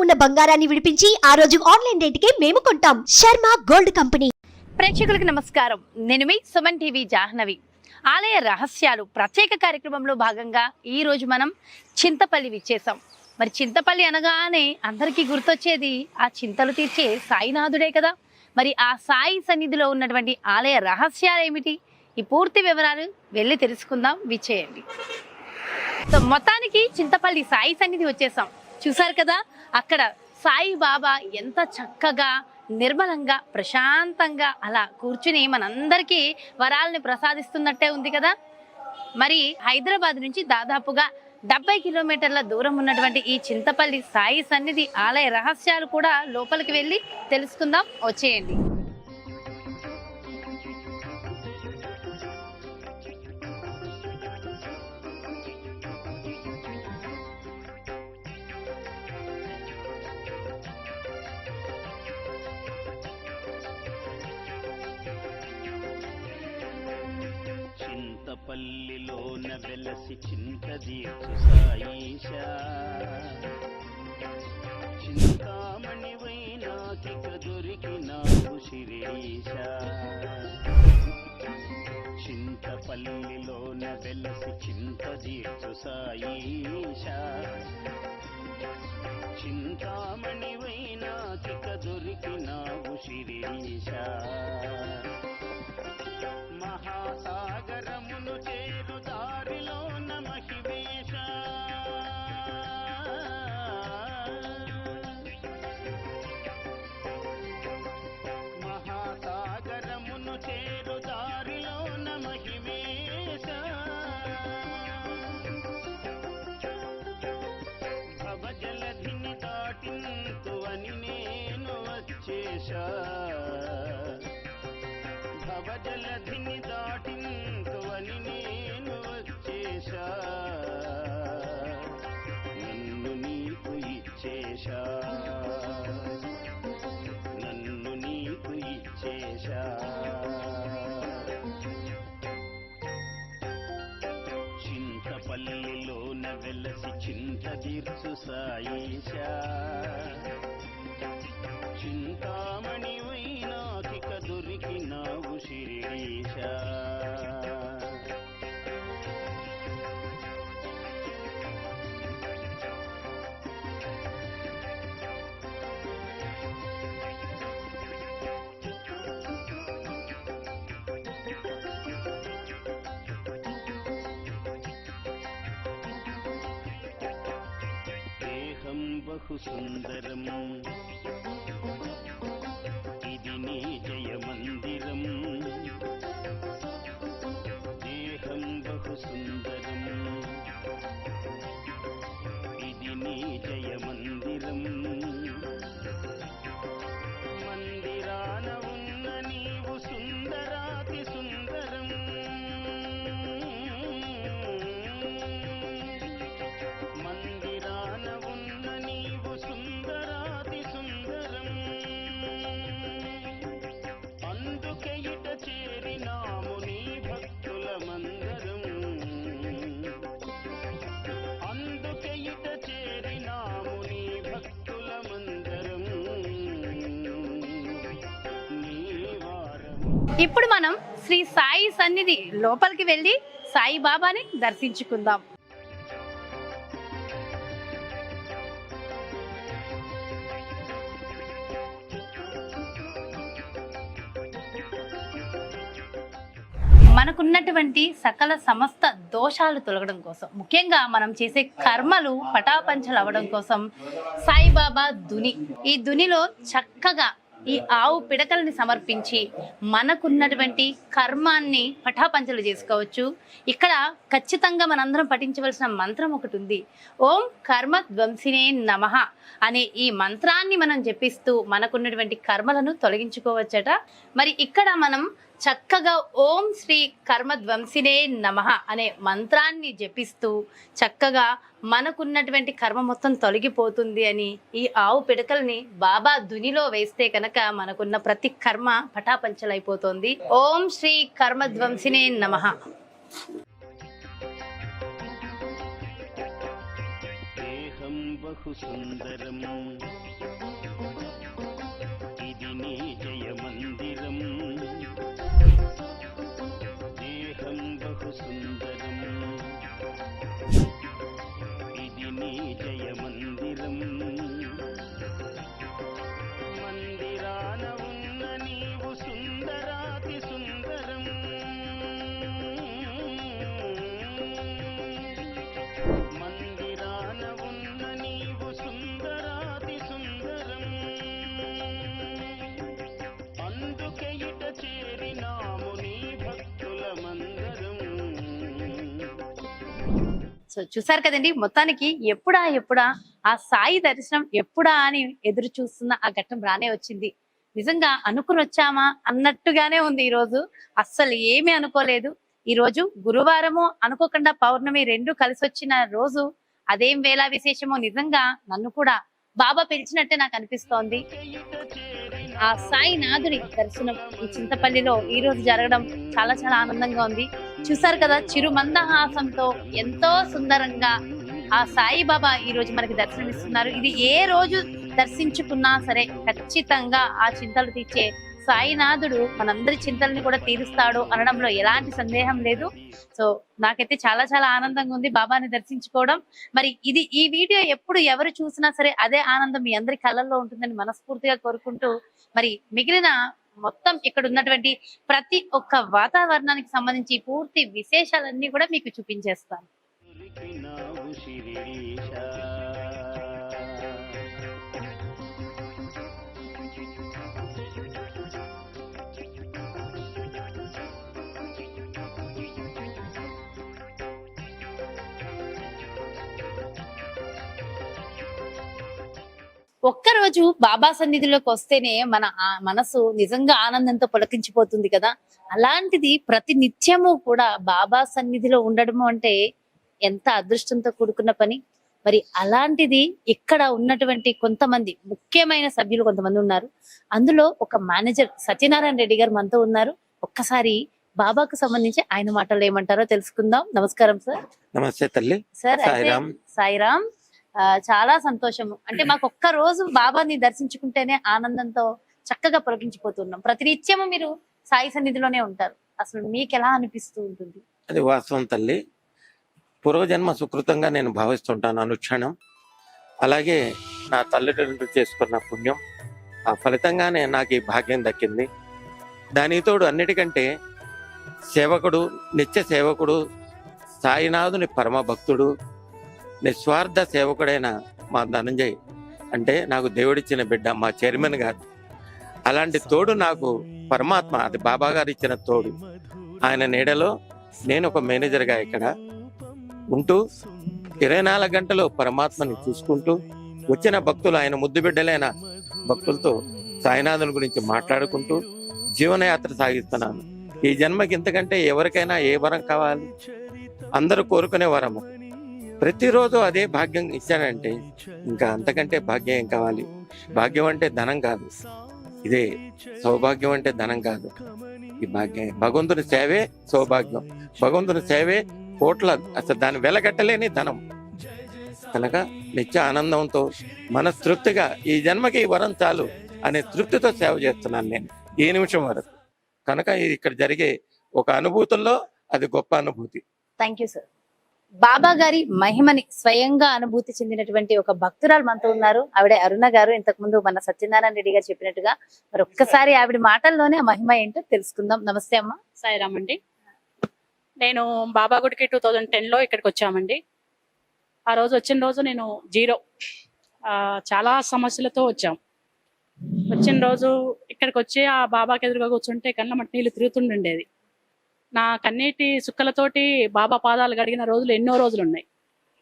ఉన్న బంగారాన్ని విడిపించి ఆ రోజు ఆన్లైన్ రేటుకే మేము కొంటాం. Sharma gold company. ప్రేక్షకులకు నమస్కారం. నేను మీ సుమన్ టీవీ జాహ్నవి. ఆలయ రహస్యాలు ప్రత్యేక కార్యక్రమంలో భాగంగా ఈ రోజు మనం చింతపల్లి విచ్చేసాం. మరి చింతపల్లి అనగానే అందరికీ గుర్తొచ్చేది ఆ చింతలు తీర్చే సాయినాథుడే కదా. మరి ఆ సాయి సన్నిధిలో ఉన్నటువంటి ఆలయ రహస్యాలు ఏమిటి, ఈ పూర్తి వివరాలు వెళ్ళి తెలుసుకుందాం. విచ్చేయండి. సో మొత్తానికి చింతపల్లి సాయి సన్నిధి వచ్చేసాం. చూసారు కదా, అక్కడ సాయి బాబా ఎంత చక్కగా నిర్మలంగా ప్రశాంతంగా అలా కూర్చుని మనందరికీ వరాలని ప్రసాదిస్తున్నట్టే ఉంది కదా. మరి హైదరాబాద్ నుంచి దాదాపుగా 70 కిలోమీటర్ల దూరం ఉన్నటువంటి ఈ చింతపల్లి సాయి సన్నిధి ఆలయ రహస్యాలు కూడా లోపలికి వెళ్ళి తెలుసుకుందాం. వచ్చేయండి. చింతపల్లిలోన వెలసి చింతదీర్చు సాయిషా, చింతామణివైనాకిక దొరికినావు శిరీషా. చింతపల్లిలోన వెలసి చింతదీర్చు సాయిషా, చింతామణివైనాకిక దొరికినావు శిరీషా. మహాసాగరమును చేరు దారిలో మహివేశ, మహాసాగరమును చేరు దారిలో మహివేశ. భవజలధిని దాటింతువని నేను వచ్చేశా, భవజలధిని దాటింతువని నేను వచ్చేశా. నన్ను నీకు ఇచ్చేశా, నన్ను నీకు ఇచ్చేశా. చింతపల్లిలోన వెలసి చింతదీర్చు సాయిషా, చింతామణివైనాకిక దొరికినావు శిరీషా. దేహం బహు సుందరం, ఇది నీ జయ మందిరం. దేహం బహు సుందరం, ఇది నీ జయ మందిరం. మందిరాన ఉన్న నీవు సుందరాతి సుందరం. మందిరాన ఉన్న నీవు సుందరాతి సుందరం. అందుకే ఇట చేరినాము నీ భక్తుల మందరం. అందుకే ఇట చేరినాము నీ భక్తుల మందరం. నీ వారం. ఇప్పుడు మనం శ్రీ సాయి సన్నిధి లోపలికి వెళ్ళి సాయి బాబాని దర్శించుకుందాం. మనకున్నటువంటి సకల సమస్త దోషాలు తొలగడం కోసం, ముఖ్యంగా మనం చేసే కర్మలు పటాపంచలు అవ్వడం కోసం సాయిబాబా దుని, ఈ దునిలో చక్కగా ఈ ఆవు పిడకల్ని సమర్పించి మనకున్నటువంటి కర్మాన్ని పటాపంచలు చేసుకోవచ్చు. ఇక్కడ ఖచ్చితంగా మనందరం పఠించవలసిన మంత్రం ఒకటి ఉంది. ఓం కర్మ ధ్వంసినే నమః అనే ఈ మంత్రాన్ని మనం జపిస్తూ మనకున్నటువంటి కర్మలను తొలగించుకోవచ్చట. మరి ఇక్కడ మనం చక్కగా ఓం శ్రీ కర్మధ్వంసినే నమః అనే మంత్రాన్ని జపిస్తూ చక్కగా మనకున్నటువంటి కర్మ మొత్తం తొలగిపోతుంది అని ఈ ఆవు పిడకల్ని బాబా దునిలో వేస్తే కనుక మనకున్న ప్రతి కర్మ పటాపంచలైపోతుంది. ఓం శ్రీ కర్మధ్వంసినే నమః. బహు సుందరం ఇది నీ జయ మందిరం దేహం బహు సుందరం ఇది నీ జయ మందిరం మందిరాన ఉన్న నీవు సుందరాతి సుందరం మందిరాన ఉన్న నీవు సుందరాతి సుందరం అందుకే ఇట చేరినాము నీ భక్తుల మందరం. సో చూసారు కదండి, మొత్తానికి ఎప్పుడా ఆ సాయి దర్శనం ఎప్పుడా అని ఎదురు చూస్తున్న ఆ ఘట్టం రానే వచ్చింది. నిజంగా అనుకుని వచ్చామా అన్నట్టుగానే ఉంది ఈ రోజు. అస్సలు ఏమీ అనుకోలేదు. ఈ రోజు గురువారము అనుకోకుండా పౌర్ణమి రెండు కలిసి వచ్చిన రోజు. అదేం వేళ విశేషమో నిజంగా నన్ను కూడా బాబా పిలిచినట్టే నాకు అనిపిస్తోంది. ఆ సాయినాథుడి దర్శనం ఈ చింతపల్లిలో ఈ రోజు జరగడం చాలా చాలా ఆనందంగా ఉంది. చూసారు కదా, చిరు మందహాసంతో ఎంతో సుందరంగా ఆ సాయిబాబా ఈ రోజు మనకి దర్శనమిస్తున్నారు. ఇది ఏ రోజు దర్శించుకున్నా సరే ఖచ్చితంగా ఆ చింతలు తీర్చే సాయినాథుడు మనందరి చింతల్ని కూడా తీరుస్తాడు అనడంలో ఎలాంటి సందేహం లేదు. సో నాకైతే చాలా చాలా ఆనందంగా ఉంది బాబాని దర్శించుకోవడం. మరి ఈ వీడియో ఎప్పుడు ఎవరు చూసినా సరే అదే ఆనందం మీ అందరి కళ్ళల్లో ఉంటుందని మనస్ఫూర్తిగా కోరుకుంటూ, మరి మిగిలిన మొత్తం ఇక్కడ ఉన్నటువంటి ప్రతి ఒక్క వాతావరణానికి సంబంధించి పూర్తి విశేషాలన్నీ కూడా మీకు చూపించేస్తాను. దొరికినావు శిరీష ఒక్కరోజు బాబా సన్నిధిలోకి వస్తేనే మన మనసు నిజంగా ఆనందంతో పులకించిపోతుంది కదా. అలాంటిది ప్రతి నిత్యము కూడా బాబా సన్నిధిలో ఉండడము అంటే ఎంత అదృష్టంతో కూడుకున్న పని. మరి అలాంటిది ఇక్కడ ఉన్నటువంటి కొంతమంది ముఖ్యమైన సభ్యులు కొంతమంది ఉన్నారు. అందులో ఒక మేనేజర్ సత్యనారాయణ రెడ్డి గారు మనతో ఉన్నారు. ఒక్కసారి బాబాకు సంబంధించి ఆయన మాటలు ఏమంటారో తెలుసుకుందాం. నమస్కారం సార్. నమస్తే తల్లి. సార్ సాయిరామ్. సాయిరామ్. చాలా సంతోషము. అంటే మాకు ఒక్క రోజు బాబాని దర్శించుకుంటేనే ఆనందంతో చక్కగా పొలగించిపోతున్నాం. ప్రతినిత్యము మీరు సాయి సన్నిధిలోనే ఉంటారు. అసలు మీకు ఎలా అనిపిస్తూ ఉంటుంది? అది వాస్తవం తల్లి. పూర్వజన్మ సుకృతంగా నేను భావిస్తుంటాను అనుక్షణం. అలాగే నా తల్లిదండ్రులు చేసుకున్న పుణ్యం, ఆ ఫలితంగానే నాకు ఈ భాగ్యం దక్కింది. దానికి తోడు అన్నిటికంటే సేవకుడు, నిత్య సేవకుడు, సాయినాథుని పరమ భక్తుడు, నిస్వార్థ సేవకుడైన మా ధనంజయ్ అంటే నాకు దేవుడిచ్చిన బిడ్డ, మా చైర్మన్ గారు. అలాంటి తోడు నాకు పరమాత్మ, అది బాబా గారు ఇచ్చిన తోడు. ఆయన నీడలో నేను ఒక మేనేజర్గా ఇక్కడ ఉంటూ 24 గంటలు పరమాత్మని చూసుకుంటూ వచ్చిన భక్తులు, ఆయన ముద్దు బిడ్డలైన భక్తులతో సాయినాథుని గురించి మాట్లాడుకుంటూ జీవనయాత్ర సాగిస్తున్నాను. ఈ జన్మకి ఇంతకంటే ఎవరికైనా ఏ వరం కావాలి? అందరూ కోరుకునే వరము. ప్రతిరోజు అదే భాగ్యం ఇచ్చానంటే ఇంకా అంతకంటే భాగ్యం ఏం కావాలి? భాగ్యం అంటే ధనం కాదు, ఇదే సౌభాగ్యం అంటే ధనం కాదు, ఈ భాగ్యం. భగవంతుని సేవే సౌభాగ్యం, భగవంతుని సేవే కోట్ల, అసలు దాన్ని వెలగట్టలేని ధనం. కనుక నిత్య ఆనందంతో మనస్తృప్తిగా ఈ జన్మకి ఈ వరం చాలు అనే తృప్తితో సేవ చేస్తున్నాను నేను ఈ నిమిషం వరకు. కనుక ఇది ఇక్కడ జరిగే ఒక అనుభూతుల్లో అది గొప్ప అనుభూతి. Thank you sir. బాబా గారి మహిమని స్వయంగా అనుభూతి చెందినటువంటి ఒక భక్తురాలు మనతో ఉన్నారు. ఆవిడ అరుణ గారు. ఇంతకు ముందు మన సత్యనారాయణ రెడ్డి గారు చెప్పినట్టుగా మరి ఒక్కసారి ఆవిడ మాటల్లోనే ఆ మహిమ ఏంటో తెలుసుకుందాం. నమస్తే అమ్మ. సాయిరామ్ అండి. నేను బాబా గుడికి 2010లో ఇక్కడికి వచ్చామండి. ఆ రోజు వచ్చిన రోజు నేను జీరో, చాలా సమస్యలతో వచ్చాం. వచ్చిన రోజు ఇక్కడికి వచ్చి ఆ బాబాకి ఎదురుగా కూర్చుంటే కళ్ళ మట్టి నీళ్ళు తిరుగుతుండేది. నా కన్నీటి సుక్కలతోటి బాబా పాదాలు గడిగిన రోజులు ఎన్నో రోజులు ఉన్నాయి.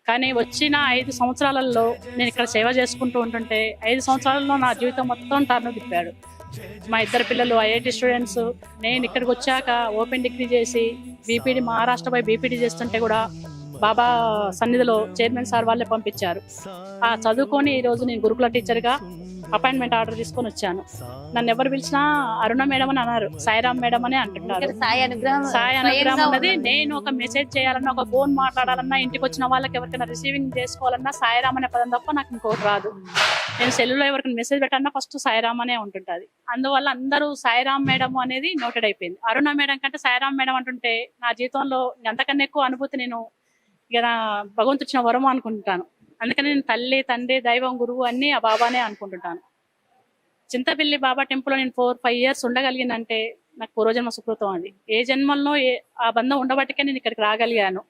కానీ వచ్చిన 5 సంవత్సరాలలో నేను ఇక్కడ సేవ చేసుకుంటూ ఉంటుంటే 5 సంవత్సరాలలో నా జీవితం మొత్తం టర్న్ తిప్పాడు. మా 2 పిల్లలు ఐఐటి స్టూడెంట్స్. నేను ఇక్కడికి వచ్చాక ఓపెన్ డిగ్రీ చేసి బీపీడీ, మహారాష్ట్ర పోయి బీపీడీ చేస్తుంటే కూడా బాబా సన్నిధిలో చైర్మన్ సార్ వాళ్ళే పంపించారు. ఆ చదువుకొని ఈరోజు నేను గురుకుల టీచర్గా అపాయింట్మెంట్ ఆర్డర్ తీసుకొని వచ్చాను. నన్ను ఎవరు పిలిచినా అరుణ మేడం అని అన్నారు, సాయిరామ్ మేడం అని అంటున్నారు. ఇక్కడ సాయి అనుగ్రహం సాయి అనుగ్రహం స్వయంగా ఉన్నది. ఉన్నది. నేను ఒక మెసేజ్ చేయాలన్నా, ఒక ఫోన్ మాట్లాడాలన్నా, ఇంటికి వచ్చిన వాళ్ళకి ఎవరికైనా రిసీవింగ్ చేసుకోవాలన్నా సాయిరామ్ అనే పదం తప్ప నాకు ఇంకోటి రాదు. నేను సెల్లులో ఎవరికైనా మెసేజ్ పెట్టాలన్నా ఫస్ట్ సాయిరామ్ అనే ఉంటుంటది. అందువల్ల అందరూ సాయిరామ్ మేడం అనేది నోటెడ్ అయిపోయింది. అరుణ మేడం కంటే సాయిరామ్ మేడం అంటుంటే నా జీవితంలో అంతకన్నా ఎక్కువ అనుభూతి నేను ఇక నా భగవంతుడు ఇచ్చిన వరం అనుకుంటాను. అందుకని నేను తల్లి, తండ్రి, దైవం, గురువు అన్ని ఆ బాబానే అనుకుంటుంటాను. చింతపల్లి బాబా టెంపుల్లో నేను 4-5 years ఉండగలిగిందంటే నాకు పూర్వజన్మ సుకృతం అది. ఏ జన్మల్లో ఆ బంధం ఉండబట్టికే నేను ఇక్కడికి రాగలిగాను.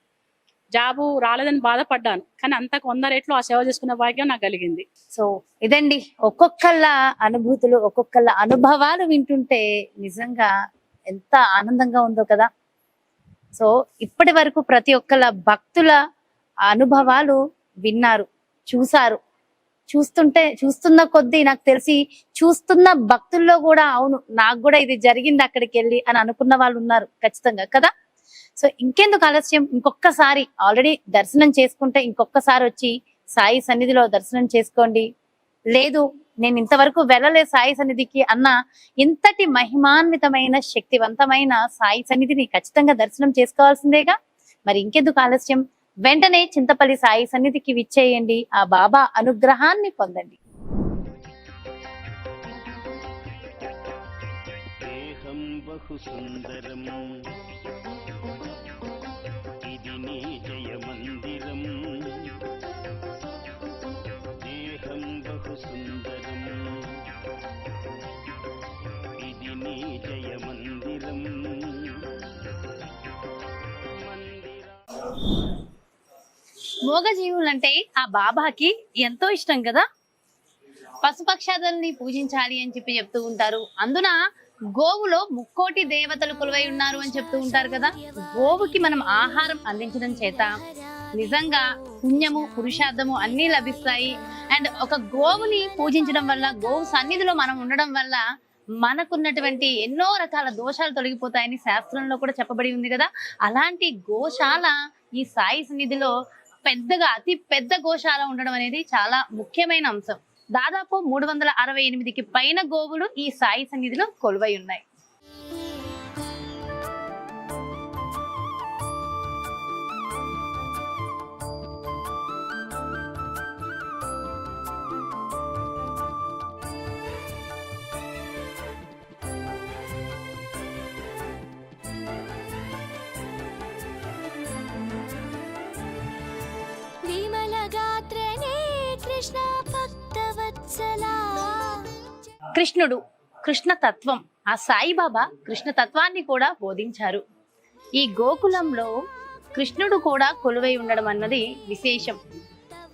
జాబు రాలేదని బాధపడ్డాను, కానీ అంతకు 100 రెట్లు ఆ సేవ చేసుకునే భాగ్యం నాకు కలిగింది. సో ఇదండి ఒక్కొక్కళ్ళ అనుభూతులు, ఒక్కొక్కళ్ళ అనుభవాలు వింటుంటే నిజంగా ఎంత ఆనందంగా ఉందో కదా. సో ఇప్పటి వరకు ప్రతి ఒక్కళ్ళ భక్తుల అనుభవాలు విన్నారు, చూసారు. చూస్తున్న కొద్దీ నాకు తెలిసి చూస్తున్న భక్తుల్లో కూడా అవును నాకు కూడా ఇది జరిగింది అక్కడికి వెళ్ళి అని అనుకున్న వాళ్ళు ఉన్నారు ఖచ్చితంగా కదా. సో ఇంకెందుకు ఆలస్యం, ఇంకొకసారి ఆల్రెడీ దర్శనం చేసుకుంటే ఇంకొకసారి వచ్చి సాయి సన్నిధిలో దర్శనం చేసుకోండి. లేదు నేను ఇంతవరకు వెళ్ళలేదు సాయి సన్నిధికి అన్న ఇంతటి మహిమాన్వితమైన శక్తివంతమైన సాయి సన్నిధిని ఖచ్చితంగా దర్శనం చేసుకోవాల్సిందేగా. మరి ఇంకెందుకు ఆలస్యం, వెంటనే చింతపల్లి సాయి సన్నిధికి విచ్చేయండి, ఆ బాబా అనుగ్రహాన్ని పొందండి. దేహం బహు సుందరం ఇది నీ జయ మందిరం. దేహం బహు సుందరం ఇది నీ జయ మందిరం. మూగజీవులంటే ఆ బాబాకి ఎంతో ఇష్టం కదా. పశుపక్షాదుల్ని పూజించాలి అని చెప్పి చెప్తూ ఉంటారు. అందున గోవులో 3,000,000 దేవతలు కొలువై ఉన్నారు అని చెప్తూ ఉంటారు కదా. గోవుకి మనం ఆహారం అందించడం చేత నిజంగా పుణ్యము, పురుషార్థము అన్నీ లభిస్తాయి. అండ్ ఒక గోవుని పూజించడం వల్ల, గోవు సన్నిధిలో మనం ఉండడం వల్ల మనకున్నటువంటి ఎన్నో రకాల దోషాలు తొలగిపోతాయని శాస్త్రంలో కూడా చెప్పబడి ఉంది కదా. అలాంటి గోశాల ఈ సాయి సన్నిధిలో పెద్దగా, అతి పెద్ద గోశాల ఉండడం అనేది చాలా ముఖ్యమైన అంశం. దాదాపు 368కి పైన గోవులు ఈ సాయి సన్నిధిలో కొలువై ఉన్నాయి. కృష్ణుడు, కృష్ణతత్వం, ఆ సాయిబాబా కృష్ణతత్వాన్ని కూడా బోధించారు. ఈ గోకులంలో కృష్ణుడు కూడా కొలువై ఉండడం అన్నది విశేషం.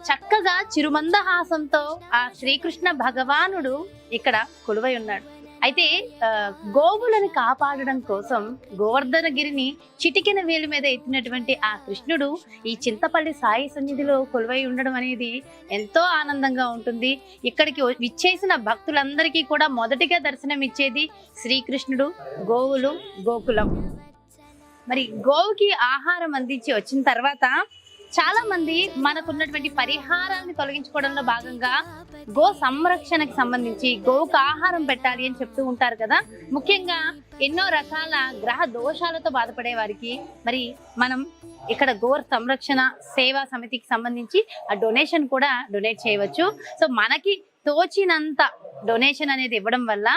చక్కగా చిరుమందహాసంతో ఆ శ్రీకృష్ణ భగవానుడు ఇక్కడ కొలువై ఉన్నాడు. అయితే గోవులను కాపాడడం కోసం గోవర్ధనగిరిని చిటికెన వేలు మీద ఎత్తినటువంటి ఆ కృష్ణుడు ఈ చింతపల్లి సాయి సన్నిధిలో కొలువై ఉండడం అనేది ఎంతో ఆనందంగా ఉంటుంది. ఇక్కడికి విచ్చేసిన భక్తులందరికీ కూడా మొదటిగా దర్శనం ఇచ్చేది శ్రీకృష్ణుడు, గోవులు, గోకులం. మరి గోవుకి ఆహారం అందించి వచ్చిన తర్వాత చాలా మంది మనకున్నటువంటి పరిహారాన్ని తొలగించుకోవడంలో భాగంగా గో సంరక్షణకు సంబంధించి గోవుకు ఆహారం పెట్టాలి అని చెప్తూ ఉంటారు కదా. ముఖ్యంగా ఎన్నో రకాల గ్రహ దోషాలతో బాధపడే వారికి మరి మనం ఇక్కడ గో సంరక్షణ సేవా సమితికి సంబంధించి ఆ డొనేషన్ కూడా డొనేట్ చేయవచ్చు. సో మనకి తోచినంత డొనేషన్ అనేది ఇవ్వడం వల్ల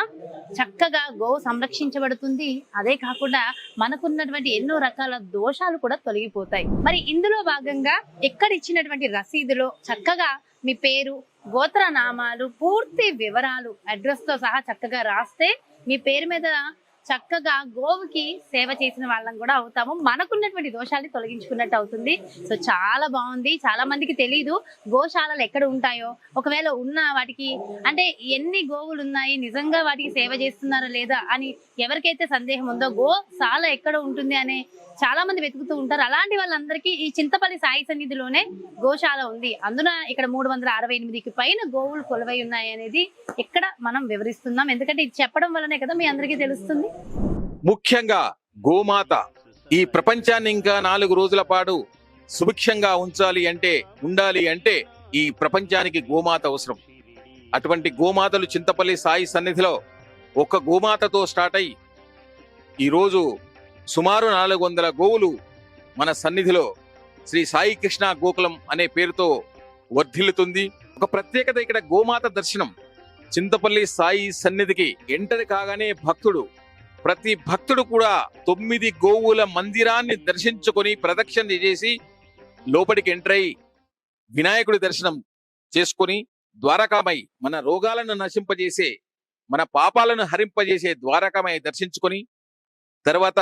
చక్కగా గోవు సంరక్షించబడుతుంది. అదే కాకుండా మనకున్నటువంటి ఎన్నో రకాల దోషాలు కూడా తొలగిపోతాయి. మరి ఇందులో భాగంగా ఎక్కడ ఇచ్చినటువంటి రసీదులో చక్కగా మీ పేరు, గోత్ర నామాలు, పూర్తి వివరాలు, అడ్రస్ తో సహా చక్కగా రాస్తే మీ పేరు మీద చక్కగా గోవుకి సేవ చేసిన వాళ్ళం కూడా అవుతాము. మనకున్నటువంటి దోషాన్ని తొలగించుకున్నట్టు అవుతుంది. సో చాలా బాగుంది. చాలా మందికి తెలియదు గోశాలలు ఎక్కడ ఉంటాయో, ఒకవేళ ఉన్న వాటికి అంటే ఎన్ని గోవులు ఉన్నాయి, నిజంగా వాటికి సేవ చేస్తున్నారా లేదా అని ఎవరికైతే సందేహం ఉందో గోశాల ఎక్కడ ఉంటుంది అనే చాలా మంది వెతుకుతూ ఉంటారు. అలాంటి వాళ్ళందరికీ ఈ చింతపల్లి సాయి సన్నిధిలోనే గోశాల ఉంది. అందున ఇక్కడ 368కి పైన గోవులు కొలువై ఉన్నాయి అనేది ఇక్కడ మనం వివరిస్తున్నాం. ఎందుకంటే ఇది చెప్పడం వల్లనే కదా మీ అందరికీ తెలుస్తుంది. ముఖ్యంగా గోమాత ఈ ప్రపంచాన్ని ఇంకా 4 రోజుల పాటు సుభిక్షంగా ఉండాలి అంటే ఈ ప్రపంచానికి గోమాత అవసరం. అటువంటి గోమాతలు చింతపల్లి సాయి సన్నిధిలో ఒక్క గోమాతతో స్టార్ట్ అయ్యి ఈరోజు సుమారు 400 గోవులు మన సన్నిధిలో శ్రీ సాయి కృష్ణ గోకులం అనే పేరుతో వర్ధిల్లుతుంది. ఒక ప్రత్యేకత ఇక్కడ గోమాత దర్శనం. చింతపల్లి సాయి సన్నిధికి ఎంటర్ కాగానే ప్రతి భక్తుడు కూడా 9 గోవుల మందిరాన్ని దర్శించుకొని ప్రదక్షిణ చేసి లోపలికి ఎంటర్ అయి వినాయకుడి దర్శనం చేసుకొని ద్వారకామై మన రోగాలను నశింపజేసే, మన పాపాలను హరింపజేసే ద్వారకామై దర్శించుకొని తర్వాత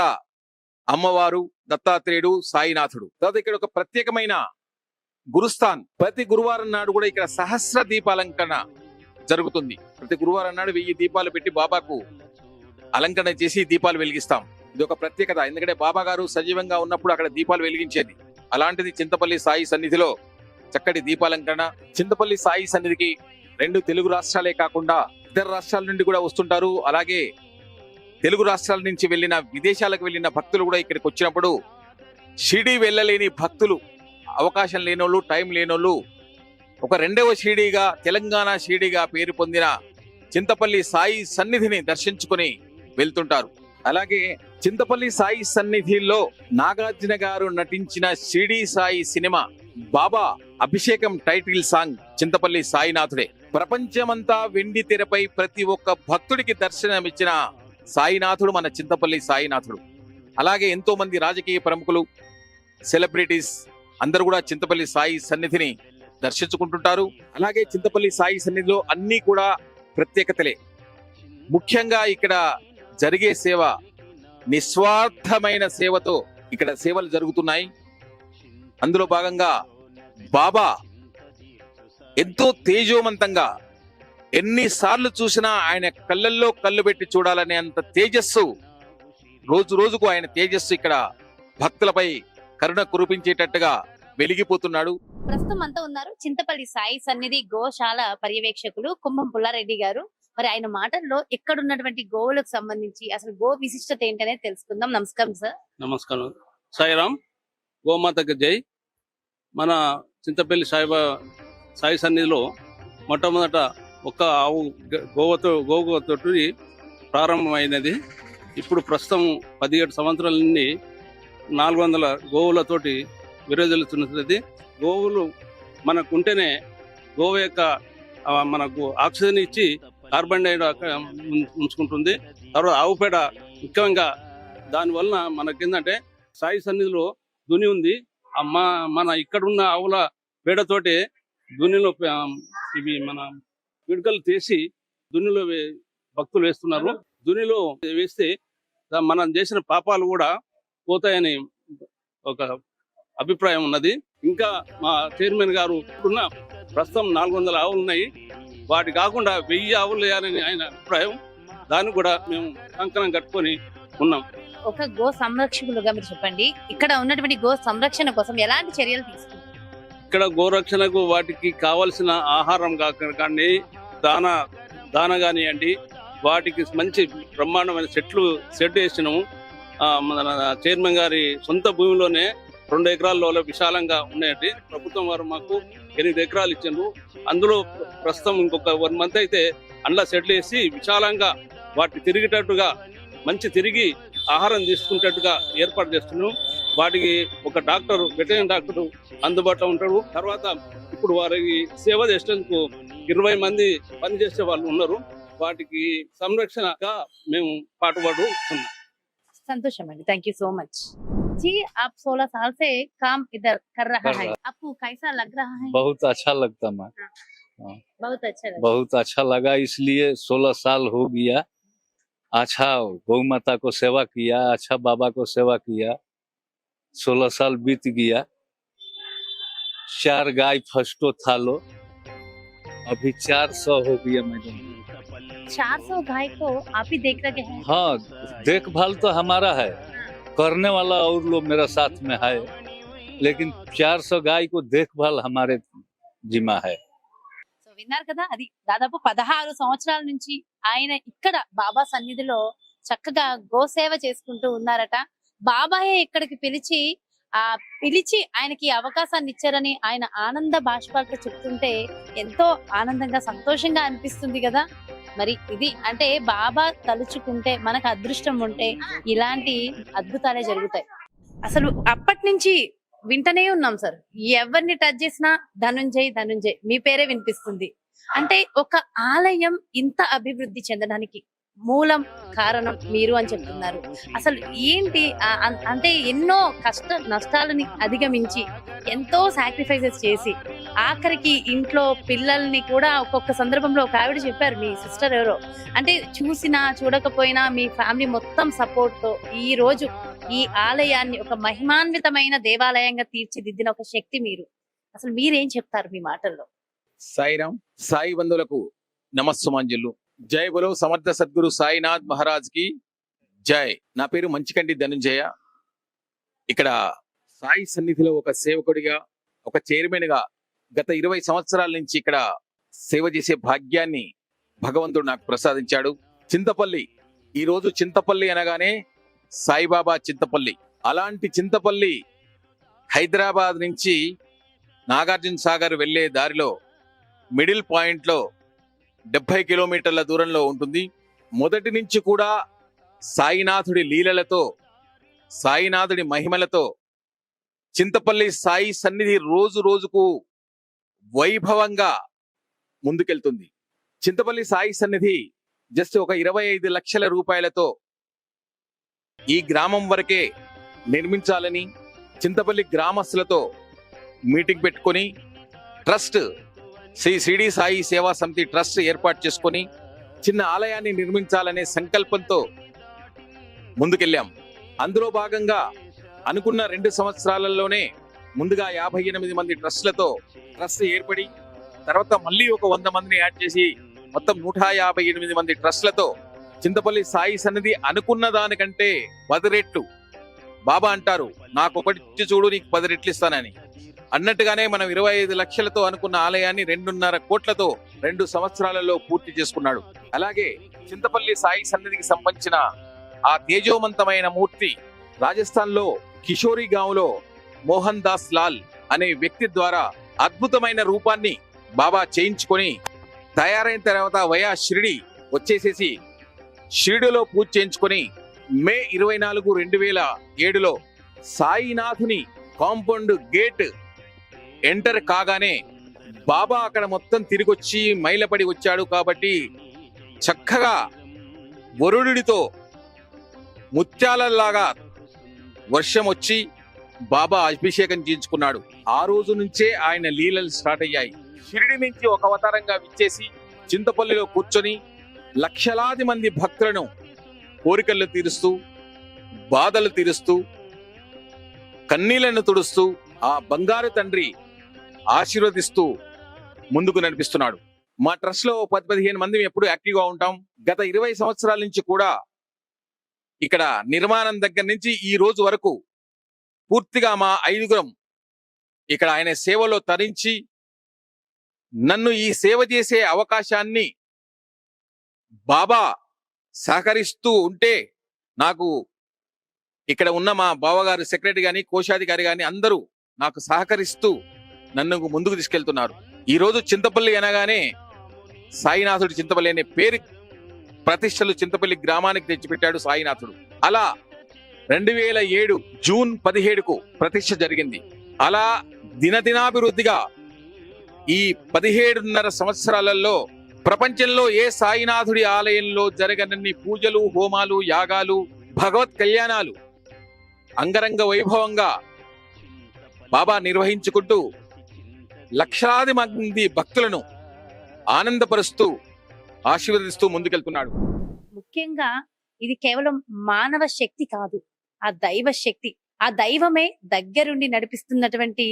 అమ్మవారు, దత్తాత్రేయుడు, సాయినాథుడు. తర్వాత ఇక్కడ ఒక ప్రత్యేకమైన గురుస్థాన్. ప్రతి గురువారం నాడు కూడా ఇక్కడ సహస్ర దీపాలంకరణ జరుగుతుంది. ప్రతి గురువారం నాడు 1000 దీపాలు పెట్టి బాబాకు అలంకరణ చేసి దీపాలు వెలిగిస్తాం. ఇది ఒక ప్రత్యేకత. ఎందుకంటే బాబా గారు సజీవంగా ఉన్నప్పుడు అక్కడ దీపాలు వెలిగించేది. అలాంటిది చింతపల్లి సాయి సన్నిధిలో చక్కటి దీపాలంకరణ. చింతపల్లి సాయి సన్నిధికి 2 తెలుగు రాష్ట్రాలే కాకుండా ఇతర రాష్ట్రాల నుండి కూడా వస్తుంటారు. అలాగే తెలుగు రాష్ట్రాల నుంచి విదేశాలకు వెళ్ళిన భక్తులు కూడా ఇక్కడికి వచ్చినప్పుడు షిరిడీ వెళ్ళలేని భక్తులు, అవకాశం లేనోళ్ళు, టైం లేనోళ్ళు ఒక 2వ షిరిడీగా, తెలంగాణ షిరిడీగా పేరు పొందిన చింతపల్లి సాయి సన్నిధిని దర్శించుకొని వెళ్తుంటారు. అలాగే చింతపల్లి సాయి సన్నిధిలో నాగార్జున గారు నటించిన షిరిడీ సాయి సినిమా బాబా అభిషేకం టైటిల్ సాంగ్ చింతపల్లి సాయినాథుడే. ప్రపంచమంతా వెండి తెరపై ప్రతి ఒక్క భక్తుడికి దర్శనమిచ్చిన సాయినాథుడు మన చింతపల్లి సాయినాథుడు. అలాగే ఎంతో మంది రాజకీయ ప్రముఖులు, సెలబ్రిటీస్ అందరూ కూడా చింతపల్లి సాయి సన్నిధిని దర్శించుకుంటుంటారు. అలాగే చింతపల్లి సాయి సన్నిధిలో అన్ని కూడా ప్రత్యేకతలే. ముఖ్యంగా ఇక్కడ జరిగే సేవ నిస్వార్థమైన సేవతో ఇక్కడ సేవలు జరుగుతున్నాయి. అందులో భాగంగా బాబా ఎంతో తేజోవంతంగా, ఎన్నిసార్లు చూసినా ఆయన కళ్ళల్లో కళ్ళు పెట్టి చూడాలనే అంత తేజస్సు, రోజు రోజుకు ఆయన తేజస్సు ఇక్కడ భక్తులపై కరుణ కురిపించేటట్టుగా వెలిగిపోతున్నాడు. ప్రస్తుతం అంతా ఉన్నారు చింతపల్లి సాయి సన్నిధి గోశాల పర్యవేక్షకులు కుంభం పుల్లారెడ్డి గారు. మరి ఆయన మాటల్లో ఇక్కడ ఉన్నటువంటి గోవులకు సంబంధించి అసలు గో విశిష్టత ఏంటనేది తెలుసుకుందాం. నమస్కారం సార్. నమస్కారం. సాయిరామ్. గోమాతకి జై. మన చింతపల్లి సాయి సన్నిధిలో మొట్టమొదట ఒక ఆవు గోవుతో ప్రారంభమైనది. ఇప్పుడు ప్రస్తుతం 17 సంవత్సరాల నుండి 400 గోవులతోటి విరాజిల్లుతున్నది. గోవులు మనకుంటేనే గోవు యొక్క మనకు ఆక్సిజన్ ఇచ్చి కార్బన్ డైఆక్సైడ్ ఉంచుకుంటుంది. తర్వాత ఆవు పేడ ముఖ్యంగా దానివలన మనకేంటంటే సాయి సన్నిధిలో దుని ఉంది. మన ఇక్కడున్న ఆవుల పేడతోటి దునిలో ఇవి మన పిడకలు తీసి దునిలో భక్తులు వేస్తున్నారు. దునిలో వేస్తే మనం చేసిన పాపాలు కూడా పోతాయని ఒక అభిప్రాయం ఉన్నది. ఇంకా మా చైర్మన్ గారు ఇప్పుడున్న ప్రస్తుతం 400 ఆవులు ఉన్నాయి. వాటి కాకుండా 1000 ఆవులు వేయాలని ఆయన అభిప్రాయం. దాన్ని కూడా మేము కంకణం కట్టుకొని ఉన్నాం. ఒక గో సంరక్షకులుగా మీరు చెప్పండి, ఇక్కడ ఉన్నటువంటి గో సంరక్షణ కోసం ఎలాంటి చర్యలు తీసుకుంటారు? ఇక్కడ గోరక్షణకు వాటికి కావలసిన ఆహారం కానీ దాన కానివ్వండి, వాటికి మంచి బ్రహ్మాండమైన సెట్ వేసినాము. మన చైర్మన్ గారి సొంత భూమిలోనే 2 ఎకరాల విశాలంగా ఉన్నాయండి. ప్రభుత్వం వారు మాకు 8 ఎకరాలు ఇచ్చిండ్రు. అందులో ప్రస్తుతం ఇంకొక 1 మంత్ అయితే అందులో సెట్లు వేసి విశాలంగా వాటిని తిరిగేటట్టుగా తిరిగి ఆహారం తీసుకునేటట్టుగా ఏర్పాటు చేస్తున్నాం. వాటికి ఒక వెటర్నరీ డాక్టర్ అందుబాటులో ఉంటాడు. తర్వాత ఇప్పుడు వారికి సేవ చేసేందుకు 20 మంది పనిచేసే వాళ్ళు ఉన్నారు. వాటికి సంరక్షణగా మేము పాటుపడుతున్నాం. संतोषम है, थैंक यू सो मच जी। आप 16 साल से काम इधर कर रहा है, आपको कैसा लग रहा है? बहुत अच्छा लगता है। बहुत अच्छा लगा। बहुत अच्छा लगा, इसलिए 16 साल हो गया। अच्छा गौ माता को सेवा किया, अच्छा बाबा को सेवा किया। 16 साल बीत गया। 4 गाय फर्स्टो था लो, अभी 400 हो गया मैडम। 400 गाय को आप ही देख रहे हैं? हाँ, देखभाल तो हमारा है, करने वाला और लोग मेरा साथ में है, लेकिन 400 गाय को देखभाल हमारे जिम्मा है। సో విన్నారు కదా, అది దాదాపు 16 సంవత్సరాల నుంచి ఆయన ఇక్కడ బాబా సన్నిధిలో చక్కగా గోసేవ చేసుకుంటూ ఉన్నారట. బాబాయే ఇక్కడికి పిలిచి ఆ పిలిచి ఆయనకి ఈ అవకాశాన్ని ఇచ్చారని ఆయన ఆనంద బాష్పాలతో చెప్తుంటే ఎంతో ఆనందంగా సంతోషంగా అనిపిస్తుంది కదా. మరి ఇది అంటే బాబా తలుచుకుంటే మనకు అదృష్టం ఉంటే ఇలాంటి అద్భుతాలే జరుగుతాయి. అసలు అప్పటి నుంచి వింటనే ఉన్నాం సార్, ఎవరిని టచ్ చేసినా ధనుంజయ్ మీ పేరే వినిపిస్తుంది. అంటే ఒక ఆలయం ఇంత అభివృద్ధి చెందడానికి మూలం కారణం మీరు అని చెప్తున్నారు. అసలు ఏంటి అంటే ఎన్నో కష్ట నష్టాలని అధిగమించి ఎంతో సాక్రిఫైసెస్ చేసి ఆఖరికి ఇంట్లో పిల్లల్ని కూడా ఒక్కొక్క సందర్భంలో ఒక ఆవిడ చెప్పారు, మీ సిస్టర్ ఎవరో, అంటే చూసినా చూడకపోయినా మీ ఫ్యామిలీ మొత్తం సపోర్ట్ తో ఈ రోజు ఈ ఆలయాన్ని ఒక మహిమాన్వితమైన దేవాలయంగా తీర్చిదిద్దిన ఒక శక్తి మీరు. అసలు మీరేం చెప్తారు మీ మాటల్లో? సాయిరాం. సాయి బంధువులకు నమస్సుమాంజలు. జై బలో సమర్థ సద్గురు సాయినాథ్ మహారాజ్ కి జై. నా పేరు మంచికంటి ధనుంజయ. ఇక్కడ సాయి సన్నిధిలో ఒక సేవకుడిగా, ఒక చైర్మన్ గా గత 20 సంవత్సరాల నుంచి ఇక్కడ సేవ చేసే భాగ్యాన్ని భగవంతుడు నాకు ప్రసాదించాడు. చింతపల్లి, ఈ రోజు చింతపల్లి అనగానే సాయిబాబా చింతపల్లి. అలాంటి చింతపల్లి హైదరాబాద్ నుంచి నాగార్జున సాగర్ వెళ్లే దారిలో మిడిల్ పాయింట్ లో 70 కిలోమీటర్ల దూరంలో ఉంటుంది. మొదటి నుంచి కూడా సాయినాథుడి లీలలతో, సాయినాథుడి మహిమలతో చింతపల్లి సాయి సన్నిధి రోజు రోజుకు వైభవంగా ముందుకెళ్తుంది. చింతపల్లి సాయి సన్నిధి జస్ట్ ఒక 25 లక్షల రూపాయలతో ఈ గ్రామం వరకే నిర్మించాలని చింతపల్లి గ్రామస్తులతో మీటింగ్ పెట్టుకొని ట్రస్ట్, శ్రీ షిరిడి సాయి సేవా సమితి ట్రస్ట్ ఏర్పాటు చేసుకొని చిన్న ఆలయాన్ని నిర్మించాలనే సంకల్పంతో ముందుకెళ్ళాం. అందులో భాగంగా అనుకున్న 2 సంవత్సరాలలోనే ముందుగా 58 మంది ట్రస్టులతో ట్రస్ట్ ఏర్పడి, తర్వాత మళ్ళీ ఒక 100 మందిని యాడ్ చేసి మొత్తం 158 మంది ట్రస్టులతో చింతపల్లి సాయి సన్నిధి అనుకున్న దానికంటే 10 రెట్లు. బాబా అంటారు, నాకు ఒకటి చూడు నీకు 10 రెట్లు ఇస్తానని. అన్నట్టుగానే మనం 25 లక్షలతో అనుకున్న ఆలయాన్ని 2.5 కోట్లతో 2 సంవత్సరాలలో పూర్తి చేసుకున్నాడు. అలాగే చింతపల్లి సాయి సన్నిధికి సంబంధించిన ఆ తేజోవంతమైన మూర్తి రాజస్థాన్ లో కిషోరి గాంలో మోహన్ దాస్ లాల్ అనే వ్యక్తి ద్వారా అద్భుతమైన రూపాన్ని బాబా చేయించుకొని తయారైన తర్వాత వయా షిరిడి వచ్చేసేసి షిరిడిలో పూజ చేయించుకొని మే 24, 2007లో సాయినాథుని కాంపౌండ్ గేట్ ఎంటర్ కాగానే బాబా అక్కడ మొత్తం తిరిగొచ్చి మైలపడి వచ్చాడు. కాబట్టి చక్కగా వరుడితో ముత్యాలలాగా వర్షం వచ్చి బాబా అభిషేకం చేయించుకున్నాడు. ఆ రోజు నుంచే ఆయన లీలలు స్టార్ట్ అయ్యాయి. షిరిడి నుంచి ఒక అవతారంగా విచ్చేసి చింతపల్లిలో కూర్చొని లక్షలాది మంది భక్తులను కోరికలు తీరుస్తూ, బాధలు తీరుస్తూ, కన్నీళ్లను తుడుస్తూ ఆ బంగారు తండ్రి ఆశీర్వదిస్తూ ముందుకు నడిపిస్తున్నాడు. మా ట్రస్ట్ లో 10-15 మంది ఎప్పుడు యాక్టివ్ గా ఉంటాం. గత 20 సంవత్సరాల నుంచి కూడా ఇక్కడ నిర్మాణం దగ్గర నుంచి ఈ రోజు వరకు పూర్తిగా మా 5గురం ఇక్కడ ఆయన సేవలో తరించి నన్ను ఈ సేవ చేసే అవకాశాన్ని బాబా సహకరిస్తూ ఉంటే, నాకు ఇక్కడ ఉన్న మా బావగారు సెక్రటరీ గాని, కోశాధికారి గాని అందరూ నాకు సహకరిస్తూ నన్ను ముందుకు తీసుకెళ్తున్నారు. ఈ రోజు చింతపల్లి అనగానే సాయినాథుడు చింతపల్లి అనే పేరు ప్రతిష్టలు చింతపల్లి గ్రామానికి తెచ్చిపెట్టాడు సాయినాథుడు. అలా 2007 జూన్ 17కు ప్రతిష్ఠ జరిగింది. అలా దినదినాభివృద్ధిగా ఈ 17.5 సంవత్సరాలలో ప్రపంచంలో ఏ సాయినాథుడి ఆలయంలో జరగనన్ని పూజలు, హోమాలు, యాగాలు, భగవత్ కళ్యాణాలు అంగరంగ వైభవంగా బాబా నిర్వహించుకుంటూ లక్షలాది మంది భక్తులను ఆనందపరుస్తూ ఆశీర్వదిస్తూ ముందుకెళ్తున్నాడు. ముఖ్యంగా ఇది కేవలం మానవ శక్తి కాదు, ఆ దైవ శక్తి. ఆ దైవమే దగ్గరుండి నడిపిస్తున్నటువంటి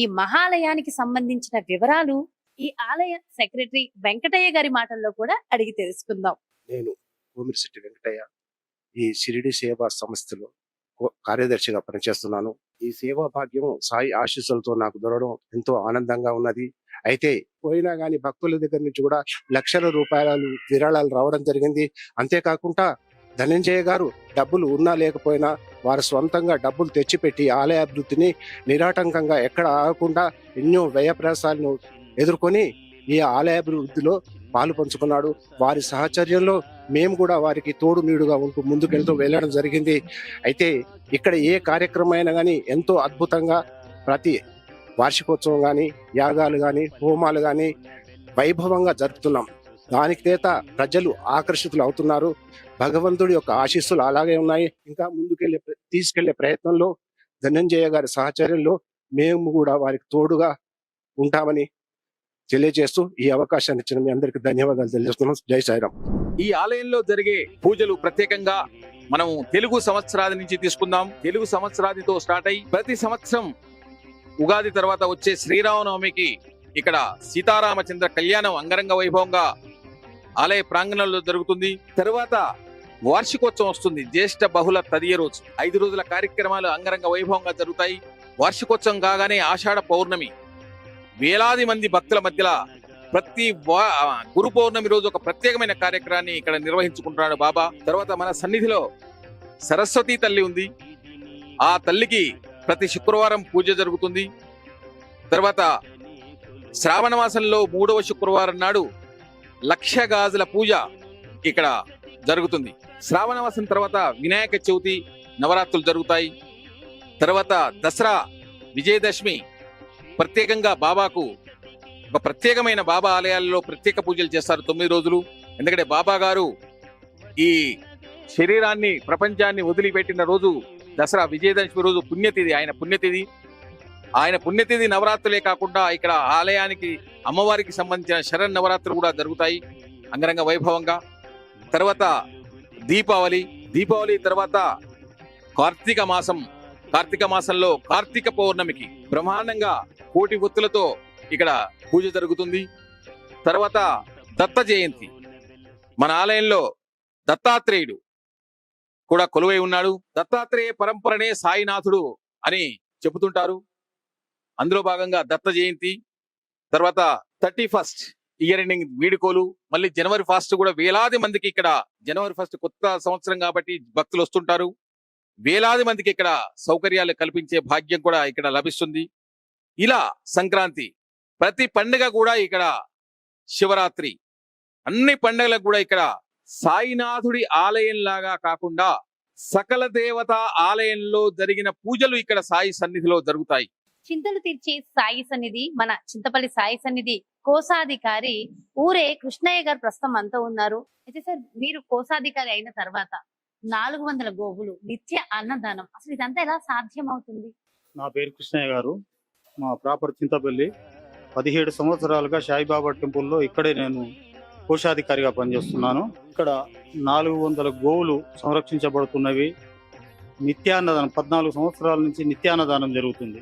ఈ మహాలయానికి సంబంధించిన వివరాలు ఈ ఆలయ సెక్రటరీ వెంకటయ్య గారి మాటల్లో కూడా అడిగి తెలుసుకుందాం. నేను భూమిరిశెట్టి వెంకటయ్య, ఈ షిరిడి సేవా సంస్థలో కార్యదర్శిగా పనిచేస్తున్నాను. ఈ సేవా భాగ్యం సాయి ఆశీస్సులతో నాకు దొరకడం ఎంతో ఆనందంగా ఉన్నది. అయితే పోయినా గాని భక్తుల దగ్గర నుంచి కూడా లక్షల రూపాయలు విరాళాలు రావడం జరిగింది. అంతేకాకుండా ధనంజయ గారు డబ్బులు ఉన్నా లేకపోయినా వారు స్వంతంగా డబ్బులు తెచ్చిపెట్టి ఆలయ అభివృద్ధిని నిరాటంకంగా ఎక్కడ ఆగకుండా ఎన్నో వ్యయ ప్రయాసాలను ఎదుర్కొని ఈ ఆలయ అభివృద్ధిలో పాలు పంచుకున్నాడు. వారి సహచర్యంలో మేము కూడా వారికి తోడు నీడుగా ఉంటూ ముందుకెళ్తూ వెళ్ళడం జరిగింది. అయితే ఇక్కడ ఏ కార్యక్రమం అయినా కానీ ఎంతో అద్భుతంగా ప్రతి వార్షికోత్సవం కానీ, యాగాలు కానీ, హోమాలు కానీ వైభవంగా జరుపుతున్నాం. దానికి చేత ప్రజలు ఆకర్షితులు అవుతున్నారు. భగవంతుడి యొక్క ఆశీస్సులు అలాగే ఉన్నాయి. ఇంకా తీసుకెళ్లే ప్రయత్నంలో ధనంజయ గారి సహచర్యంలో మేము కూడా వారికి తోడుగా ఉంటామని తెలియజేస్తూ ఈ అవకాశాన్ని ఇచ్చిన మీ అందరికీ ధన్యవాదాలు తెలియజేస్తున్నాం. జై సాయిరామ్. ఈ ఆలయంలో జరిగే పూజలు ప్రత్యేకంగా మనం తెలుగు సంవత్సరాది నుంచి తీసుకుందాం. తెలుగు సంవత్సరాదితో స్టార్ట్ అయ్యి ప్రతి సంవత్సరం ఉగాది తర్వాత వచ్చే శ్రీరామనవమికి ఇక్కడ సీతారామచంద్ర కళ్యాణం అంగరంగ వైభవంగా ఆలయ ప్రాంగణంలో జరుగుతుంది. తర్వాత వార్షికోత్సవం వస్తుంది. జ్యేష్ఠ బహుళ తదియ రోజు 5 రోజుల కార్యక్రమాలు అంగరంగ వైభవంగా జరుగుతాయి. వార్షికోత్సవం కాగానే ఆషాఢ పౌర్ణమి వేలాది మంది భక్తుల మధ్యలో ప్రతి గురు పౌర్ణమి రోజు ఒక ప్రత్యేకమైన కార్యక్రమాన్ని ఇక్కడ నిర్వహించుకుంటున్నాడు బాబా. తర్వాత మన సన్నిధిలో సరస్వతి తల్లి ఉంది. ఆ తల్లికి ప్రతి శుక్రవారం పూజ జరుగుతుంది. తర్వాత శ్రావణ మాసంలో 3వ శుక్రవారం నాడు 1,00,000 గాజుల పూజ ఇక్కడ జరుగుతుంది. శ్రావణ మాసం తర్వాత వినాయక చవితి నవరాత్రులు జరుగుతాయి. తర్వాత దసరా, విజయదశమి ప్రత్యేకంగా బాబాకు ఒక ప్రత్యేకమైన బాబా ఆలయాల్లో ప్రత్యేక పూజలు చేస్తారు 9 రోజులు. ఎందుకంటే బాబా గారు ఈ శరీరాన్ని ప్రపంచాన్ని వదిలిపెట్టిన రోజు దసరా, విజయదశమి రోజు పుణ్యతిథి, ఆయన పుణ్యతిథి నవరాత్రులే కాకుండా ఇక్కడ ఆలయానికి అమ్మవారికి సంబంధించిన శరణ్ నవరాత్రులు కూడా జరుగుతాయి అంగరంగ వైభవంగా. తర్వాత దీపావళి తర్వాత కార్తీక మాసంలో కార్తీక పౌర్ణమికి బ్రహ్మాండంగా 1,000,000 ఒత్తులతో ఇక్కడ పూజ జరుగుతుంది. తర్వాత దత్త జయంతి, మన ఆలయంలో దత్తాత్రేయుడు కూడా కొలువై ఉన్నాడు. దత్తాత్రేయ పరంపరనే సాయినాథుడు అని చెబుతుంటారు. అందులో భాగంగా దత్త జయంతి, తర్వాత 31st ఇయర్ ఎండింగ్ వీడుకోలు, మళ్ళీ జనవరి 1st కూడా వేలాది మందికి ఇక్కడ జనవరి 1st కొత్త సంవత్సరం కాబట్టి భక్తులు వస్తుంటారు. వేలాది మందికి ఇక్కడ సౌకర్యాలు కల్పించే భాగ్యం కూడా ఇక్కడ లభిస్తుంది. ఇలా సంక్రాంతి, ప్రతి పండుగ కూడా ఇక్కడ, శివరాత్రి, అన్ని పండుగలకు కూడా ఇక్కడ సాయినాథుడి ఆలయం లాగా కాకుండా సకల దేవత ఆలయంలో జరిగిన పూజలు ఇక్కడ సాయి సన్నిధిలో జరుగుతాయి. చింతలు తీర్చే సాయి సన్నిధి, మన చింతపల్లి సాయి సన్నిధి కోశాధికారి ఊరే కృష్ణయ్య గారు ప్రస్తుతం అంతా ఉన్నారు. అయితే సార్, మీరు కోశాధికారి అయిన తర్వాత 400 గోవులు, నిత్య అన్నదానం, అసలు ఇదంతా ఎలా సాధ్యం అవుతుంది? నా పేరు కృష్ణయ్య గారు. మా ప్రాపర్ చింతపల్లి. 17 సంవత్సరాలుగా సాయిబాబా టెంపుల్లో ఇక్కడే నేను కోశాధికారిగా పనిచేస్తున్నాను. ఇక్కడ 400 గోవులు సంరక్షించబడుతున్నవి. నిత్యాన్నదానం 14 సంవత్సరాల నుంచి నిత్యాన్నదానం జరుగుతుంది.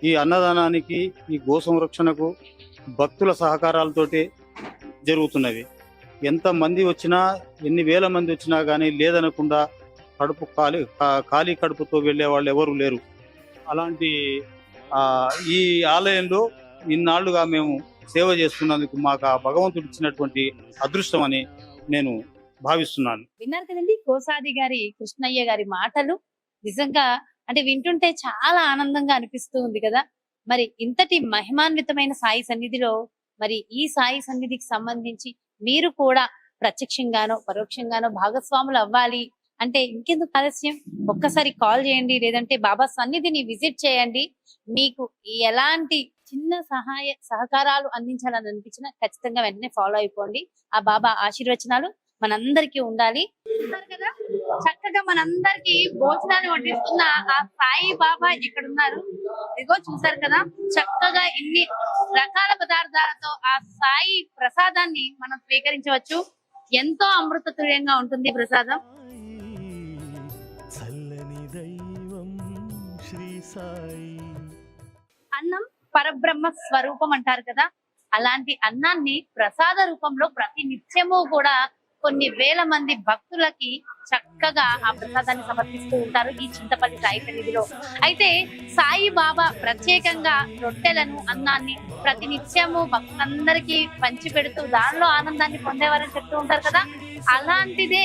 ఈ అన్నదానానికి, ఈ గో సంరక్షణకు భక్తుల సహకారాలతోటి జరుగుతున్నవి. ఎంత మంది వచ్చినా, ఎన్ని వేల మంది వచ్చినా కానీ లేదనకుండా ఖాళీ కడుపుతో వెళ్ళే వాళ్ళు ఎవరు లేరు. అలాంటి ఈ ఆలయంలో ఇన్నాళ్లుగా మేము సేవ చేస్తున్నందుకు మాకు ఆ భగవంతుడు ఇచ్చినటువంటి అదృష్టం అని నేను భావిస్తున్నాను. విన్నారు కదండి కోశాధికారి కృష్ణయ్య గారి మాటలు. నిజంగా అంటే వింటుంటే చాలా ఆనందంగా అనిపిస్తూ ఉంది కదా. మరి ఇంతటి మహిమాన్వితమైన సాయి సన్నిధిలో మరి ఈ సాయి సన్నిధికి సంబంధించి మీరు కూడా ప్రత్యక్షంగానో పరోక్షంగానో భాగస్వాములు అవ్వాలి అంటే ఇంకెందుకు ఆలస్యం, ఒక్కసారి కాల్ చేయండి, లేదంటే బాబా సన్నిధిని విజిట్ చేయండి. మీకు ఎలాంటి చిన్న సహకారాలు అందించాలని అనిపించినా ఖచ్చితంగా వెంటనే ఫాలో అయిపోండి. ఆ బాబా ఆశీర్వచనాలు మనందరికీ ఉండాలి. చూస్తారు కదా, చక్కగా మనందరికి భోజనాన్ని వడ్డిస్తున్న ఆ సాయి బాబా ఇక్కడ ఉన్నారు. ఇదిగో చూసారు కదా, చక్కగా ఇన్ని రకాల పదార్థాలతో ఆ సాయి ప్రసాదాన్ని మనం స్వీకరించవచ్చు. ఎంతో అమృత తుల్యంగా ఉంటుంది ప్రసాదం. అన్నం పరబ్రహ్మ స్వరూపం అంటారు కదా, అలాంటి అన్నాన్ని ప్రసాద రూపంలో ప్రతి నిత్యము కూడా కొన్ని వేల మంది భక్తులకి చక్కగా ఆ ప్రసాదాన్ని సమర్పిస్తూ ఉంటారు ఈ చింతపల్లి సాయి సన్నిధిలో. అయితే సాయి బాబా ప్రత్యేకంగా రొట్టెలను, అన్నాన్ని ప్రతినిత్యము భక్తులందరికీ పంచి పెడుతూ దానిలో ఆనందాన్ని పొందేవారని చెప్తూ ఉంటారు కదా. అలాంటిదే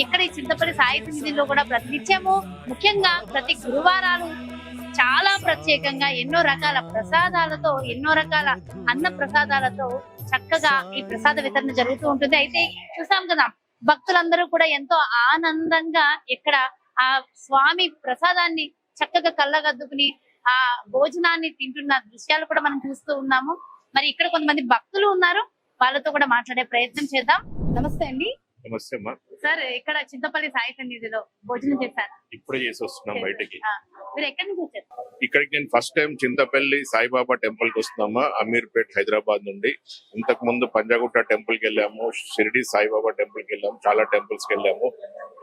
ఇక్కడ ఈ చింతపల్లి సాయి సన్నిధిలో కూడా ప్రతినిత్యము, ముఖ్యంగా ప్రతి గురువారాలు చాలా ప్రత్యేకంగా ఎన్నో రకాల ప్రసాదాలతో, ఎన్నో రకాల అన్న ప్రసాదాలతో చక్కగా ఈ ప్రసాద వితరణ జరుగుతూ ఉంటుంది. అయితే చూసాం కదా, భక్తులందరూ కూడా ఎంతో ఆనందంగా ఇక్కడ ఆ స్వామి ప్రసాదాన్ని చక్కగా కళ్ళగద్దుకుని ఆ భోజనాన్ని తింటున్న దృశ్యాలు కూడా మనం చూస్తూ ఉన్నాము. మరి ఇక్కడ కొంతమంది భక్తులు ఉన్నారు, వాళ్ళతో కూడా మాట్లాడే ప్రయత్నం చేద్దాం. నమస్తే అండి. నమస్తే అమ్మా. సార్, ఇక్కడ చింతపల్లి సాయి సన్నిధిలో భోజనం చేశారు? ఇప్పుడే చేసి వస్తున్నాం బయటికి. మీరు ఎక్కడి నుంచి వచ్చారు? ఇక్కడికి నేను first time Chintapalli Saibaba temple కి వస్తున్నామా, అమీర్పేట్ హైదరాబాద్ నుండి. ఇంతకు ముందు పంజాగుట్ట టెంపుల్ కి వెళ్ళాము, షిరిడి సాయిబాబా టెంపుల్ కి వెళ్ళాము, చాలా టెంపుల్స్ కి వెళ్ళాము.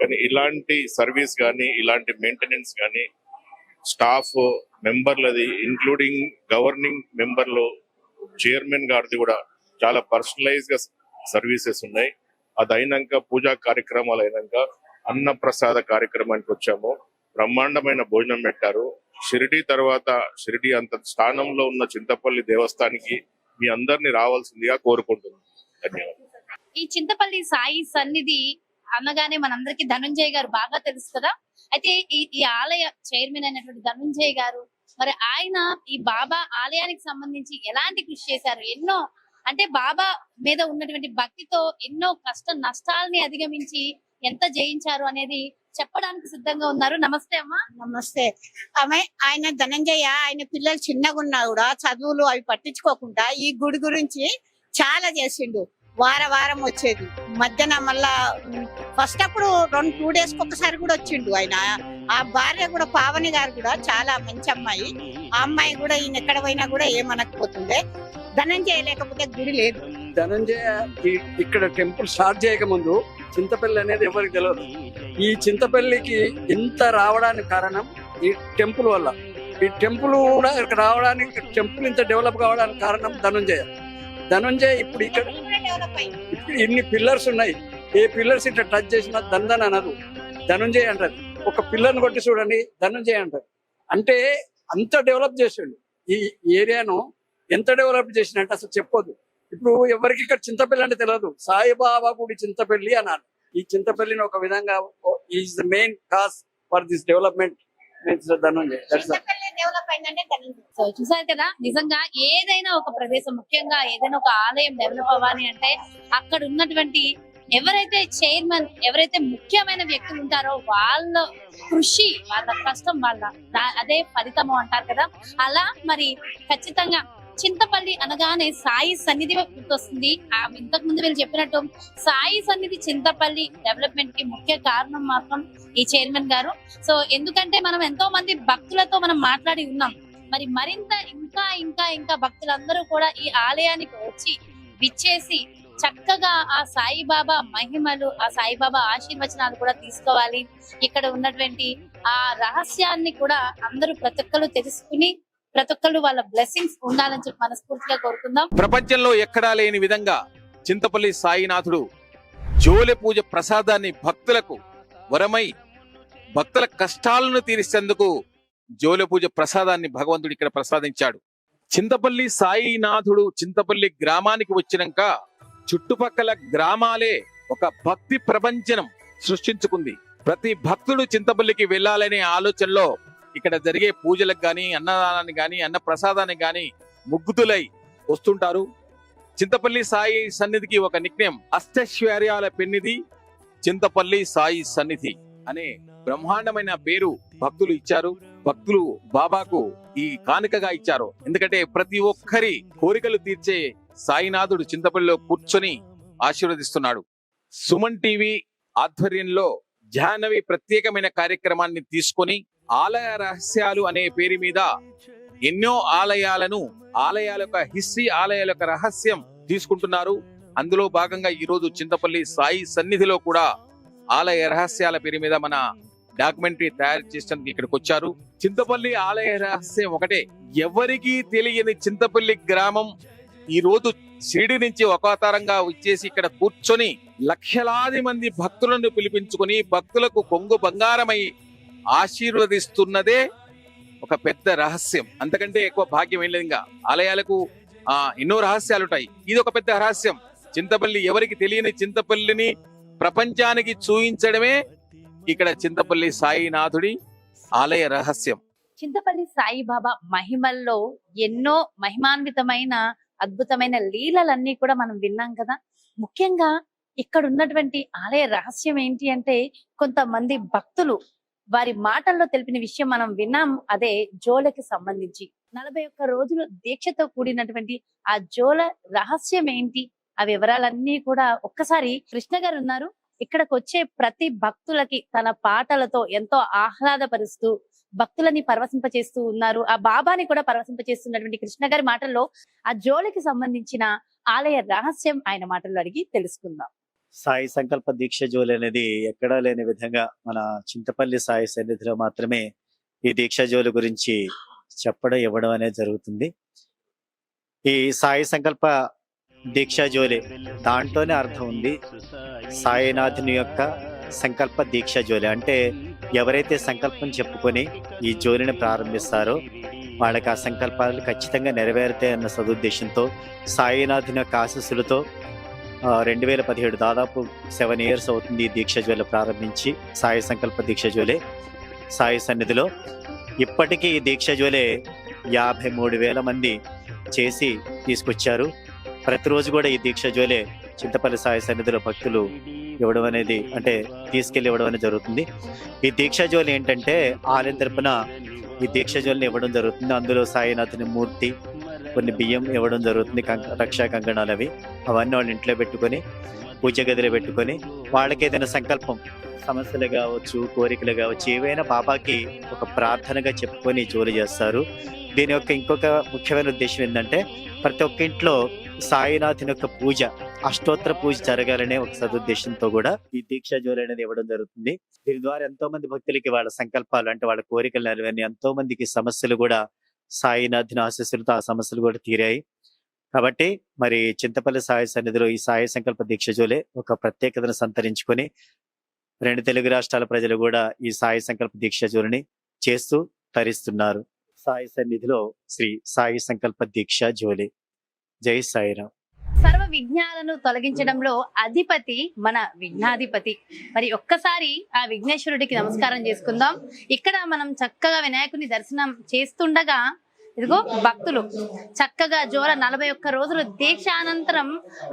కానీ ఇలాంటి సర్వీస్ కానీ, ఇలాంటి మెయింటెనెన్స్ కానీ, స్టాఫ్ మెంబర్లది ఇంక్లూడింగ్ గవర్నింగ్ మెంబర్లు, చైర్మన్ గారిది కూడా చాలా పర్సనలైజ్ గా సర్వీసెస్ ఉన్నాయి. అది అయినాక పూజా కార్యక్రమాలు అయినాక అన్న ప్రసాద కార్యక్రమానికి వచ్చాము. బ్రహ్మాండమైన భోజనం పెట్టారు. షిరిడి తర్వాత షిరిడి అంత స్థానంలో ఉన్న చింతపల్లి దేవస్థానానికి మీ అందరినీ రావాల్సిందిగా కోరుకుంటున్నాను. ధన్యవాదాలు. ఈ చింతపల్లి సాయి సన్నిధి అనగానే మనందరికీ ధనుంజయ్ గారు బాగా తెలుసు కదా. అయితే ఈ ఆలయ చైర్మన్ అయినటువంటి ధనుంజయ్ గారు, మరి ఆయన ఈ బాబా ఆలయానికి సంబంధించి ఎలాంటి కృషి చేశారు? ఎన్నో, అంటే బాబా మీద ఉన్నటువంటి భక్తితో ఎన్నో కష్ట నష్టాలని అధిగమించి ఎంత జయించారు అనేది చెప్పడానికి సిద్ధంగా ఉన్నారు. నమస్తే అమ్మా. నమస్తే. ఆయన ధనంజయ, ఆయన పిల్లలు చిన్నగా ఉన్నా కూడా చదువులు అవి పట్టించుకోకుండా ఈ గుడి గురించి చాలా చేసిండు. వారం వచ్చేది. మధ్యాహ్నం మళ్ళా ఫస్ట్ అప్పుడు 2 days ఒకసారి కూడా వచ్చిండు ఆయన. ఆ భార్య కూడా, పావని గారు కూడా చాలా మంచి అమ్మాయి. ఆ అమ్మాయి కూడా ఈయన ఎక్కడ పోయినా కూడా ఏమనకపోతుండే. ధనంజయ లేకపోతే గుడి లేదు. ధనంజయ ఇక్కడ టెంపుల్ స్టార్ట్ చేయక ముందు చింతపల్లి అనేది ఎవరికి తెలియదు. ఈ చింతపల్లికి ఇంత రావడానికి కారణం ఈ టెంపుల్ వల్ల. ఈ టెంపుల్ కూడా ఇక్కడ రావడానికి, టెంపుల్ ఇంత డెవలప్ కావడానికి కారణం ధనంజయ. ఇప్పుడు ఇక్కడ ఇన్ని పిల్లర్స్ ఉన్నాయి. ఏ పిల్లర్స్ ఇట్లా టచ్ చేసినా దందన్ అనదు, ధనంజయ అంటారు. ఒక పిల్లర్ని కొట్టి చూడండి, ధనంజయ అంటారు. అంటే అంత డెవలప్ చేసిండు ఈ ఏరియాను. ఎంత డెవలప్ చేసినట్టు అసలు చెప్పొద్దు. ఇప్పుడు ఎవరికి ఇక్కడ చింతపల్లి అంటే తెలియదు. సాయిబాబా గుడి చింతపల్లి అన్నారు. ఈ చింతపల్లిని ఒక విధంగా is the main cause for this development. So చూసారు కదా, నిజంగా ఏదైనా ఒక ప్రదేశం, ముఖ్యంగా ఏదైనా ఒక ఆలయం డెవలప్ అవ్వాలి అంటే అక్కడ ఉన్నటువంటి ఎవరైతే చైర్మన్, ఎవరైతే ముఖ్యమైన వ్యక్తులు ఉంటారో వాళ్ళ కృషి, వాళ్ళ కష్టం, అదే ఫలితము అంటారు కదా. అలా మరి ఖచ్చితంగా చింతపల్లి అనగానే సాయి సన్నిధి గుర్తొస్తుంది. ఇంతకు ముందు వీళ్ళు చెప్పినట్టు సాయి సన్నిధి చింతపల్లి డెవలప్మెంట్ కి ముఖ్య కారణం మాత్రం ఈ చైర్మన్ గారు. సో ఎందుకంటే మనం ఎంతో మంది భక్తులతో మనం మాట్లాడి ఉన్నాం. మరి మరింత ఇంకా భక్తులందరూ కూడా ఈ ఆలయానికి వచ్చి విచ్చేసి చక్కగా ఆ సాయిబాబా మహిమలు, ఆ సాయిబాబా ఆశీర్వచనాలు కూడా తీసుకోవాలి. ఇక్కడ ఉన్నటువంటి ఆ రహస్యాన్ని కూడా అందరూ ప్రతి ఒక్కరు తెలుసుకుని ప్రతి ఒక్కరు వాళ్ళ బ్లెస్సింగ్స్ ఉండాలని చెప్పి మనస్ఫూర్తిగా కోరుకుందాం. ప్రపంచంలో ఎక్కడా లేని విధంగా చింతపల్లి సాయినాథుడు జోలె పూజ ప్రసాదాన్ని భక్తులకు వరమై భక్తుల కష్టాలను తీర్చేందుకు జోలె పూజ ప్రసాదాన్ని భగవంతుడు ఇక్కడ ప్రసాదించాడు. చింతపల్లి సాయినాథుడు చింతపల్లి గ్రామానికి వచ్చినాక చుట్టుపక్కల గ్రామాలే ఒక భక్తి ప్రపంచం సృష్టించుకుంది. ప్రతి భక్తుడు చింతపల్లికి వెళ్ళాలనే ఆలోచనలో ఇక్కడ జరిగే పూజలకు గాని, అన్నదానానికి గాని, అన్న ప్రసాదానికి గాని ముగ్ధులై వస్తుంటారు. చింతపల్లి సాయి సన్నిధికి ఒక నిక్నేమ్, అష్టైశ్వర్యాల పెన్నిధి చింతపల్లి సాయి సన్నిధి అనే బ్రహ్మాండమైన పేరు భక్తులు ఇచ్చారు. భక్తులు బాబాకు ఈ కానుకగా ఇచ్చారు. ఎందుకంటే ప్రతి ఒక్కరి కోరికలు తీర్చే సాయినాథుడు చింతపల్లిలో కూర్చొని ఆశీర్వదిస్తున్నాడు. సుమన్ టీవీ ఆధ్వర్యంలో జాహ్నవి ప్రత్యేకమైన కార్యక్రమాన్ని తీసుకొని ఆలయ రహస్యాలు అనే పేరు మీద ఎన్నో ఆలయాల యొక్క హిస్టరీ, ఆలయాల యొక్క రహస్యం తీసుకుంటున్నారు. అందులో భాగంగా ఈ రోజు చింతపల్లి సాయి సన్నిధిలో కూడా ఆలయ రహస్యాల పేరు మీద మన డాక్యుమెంటరీ తయారు చేసేందుకు ఇక్కడికి వచ్చారు. చింతపల్లి ఆలయ రహస్యం ఒకటే, ఎవరికీ తెలియని చింతపల్లి గ్రామం ఈ రోజు షిరిడి నుంచి ఒక అవతారంగా వచ్చేసి ఇక్కడ కూర్చొని లక్షలాది మంది భక్తులను పిలిపించుకొని భక్తులకు కొంగు బంగారమై ఆశీర్వదిస్తున్నదే ఒక పెద్ద రహస్యం. అంతకంటే ఎక్కువ భాగ్యం ఏం లేదు. ఇంకా ఆలయాలకు ఎన్నో రహస్యాలు ఉంటాయి, ఇది ఒక పెద్ద రహస్యం. చింతపల్లి, ఎవరికి తెలియని చింతపల్లిని ప్రపంచానికి చూయించడమే ఇక్కడ చింతపల్లి సాయినాథుడి ఆలయ రహస్యం. చింతపల్లి సాయిబాబా మహిమల్లో ఎన్నో మహిమాన్వితమైన అద్భుతమైన లీలలన్నీ కూడా మనం విన్నాం కదా. ముఖ్యంగా ఇక్కడ ఉన్నటువంటి ఆలయ రహస్యం ఏంటి అంటే, కొంతమంది భక్తులు వారి మాటల్లో తెలిపిన విషయం మనం విన్నాం. అదే జోలకి సంబంధించి 41 రోజులు దీక్షతో కూడినటువంటి ఆ జోల రహస్యం ఏంటి, ఆ వివరాలన్నీ కూడా ఒక్కసారి కృష్ణ గారు ఉన్నారు. ఇక్కడికి వచ్చే ప్రతి భక్తులకి తన పాటలతో ఎంతో ఆహ్లాదపరుస్తూ భక్తులని పరవశింపచేస్తూ ఉన్నారు. ఆ బాబాని కూడా పరవశింపచేస్తున్నటువంటి కృష్ణ గారి మాటల్లో ఆ జోలికి సంబంధించిన ఆలయ రహస్యం ఆయన మాటల్లో అడిగి తెలుసుకుందాం. సాయి సంకల్ప దీక్ష జోలి అనేది ఎక్కడా లేని విధంగా మన చింతపల్లి సాయి సన్నిధిలో మాత్రమే ఈ దీక్ష జోలి గురించి చెప్పడం ఇవ్వడం అనేది జరుగుతుంది. ఈ సాయి సంకల్ప దీక్ష జోలి దాంట్లోనే అర్థం ఉంది. సాయినాథుని యొక్క సంకల్ప దీక్ష జోలి అంటే ఎవరైతే సంకల్పం చెప్పుకొని ఈ జోలిని ప్రారంభిస్తారో వాళ్ళకి ఆ సంకల్పాలు ఖచ్చితంగా నెరవేరుతాయన్న సదుద్దేశంతో సాయినాథుని యొక్క ఆశీస్సులతో 2017 దాదాపు 7 years అవుతుంది ఈ దీక్ష జ్వాల ప్రారంభించి. సాయి సంకల్ప దీక్ష జ్వాలే సాయి సన్నిధిలో ఇప్పటికీ ఈ దీక్ష జ్వాలే 53,000 మంది చేసి తీసుకొచ్చారు. ప్రతిరోజు కూడా ఈ దీక్ష జ్వాలే చింతపల్లి సాయి సన్నిధిలో భక్తులు ఇవ్వడం అనేది, అంటే తీసుకెళ్లి ఇవ్వడం అనేది జరుగుతుంది. ఈ దీక్ష జ్వాల ఏంటంటే ఆలయం తరపున ఈ దీక్ష జ్వాలని ఇవ్వడం జరుగుతుంది. అందులో సాయినాథుని మూర్తి, కొన్ని బియ్యం ఇవ్వడం జరుగుతుంది, రక్షా కంకణాలు అవన్నీ వాళ్ళ ఇంట్లో పెట్టుకొని పూజ గదిలో పెట్టుకొని వాళ్ళకి ఏదైనా సంకల్పం, సమస్యలు కావచ్చు, కోరికలు కావచ్చు, ఏవైనా బాబాకి ఒక ప్రార్థనగా చెప్పుకొని జోలి చేస్తారు. దీని యొక్క ఇంకొక ముఖ్యమైన ఉద్దేశం ఏంటంటే ప్రతి ఒక్క ఇంట్లో సాయినాథుని యొక్క పూజ, అష్టోత్తర పూజ జరగాలనే ఒక సదుద్దేశంతో కూడా ఈ దీక్ష జోలి అనేది ఇవ్వడం జరుగుతుంది. దీని ద్వారా ఎంతో మంది భక్తులకి వాళ్ళ సంకల్పాలు, అంటే వాళ్ళ కోరికలు నెరవేరిన ఎంతో మందికి సమస్యలు కూడా సాయినాథుని ఆశీస్సులతో ఆ సమస్యలు కూడా తీరాయి. కాబట్టి మరి చింతపల్లి సాయి సన్నిధిలో ఈ సాయి సంకల్ప దీక్ష జోలే ఒక ప్రత్యేకతను సంతరించుకొని 2 తెలుగు రాష్ట్రాల ప్రజలు కూడా ఈ సాయి సంకల్ప దీక్ష జోలిని చేస్తూ తరిస్తున్నారు. సాయి సన్నిధిలో శ్రీ సాయి సంకల్ప దీక్ష జోలి. జై సాయిరాం. సర్వ విఘ్నాలను తొలగించడంలో అధిపతి మన విఘ్నాధిపతి. మరి ఒక్కసారి ఆ విఘ్నేశ్వరుడికి నమస్కారం చేసుకుందాం. ఇక్కడ మనం చక్కగా వినాయకుని దర్శనం చేస్తుండగా ఇదిగో భక్తులు చక్కగా జోల 41 రోజులు దీక్ష అనంతరం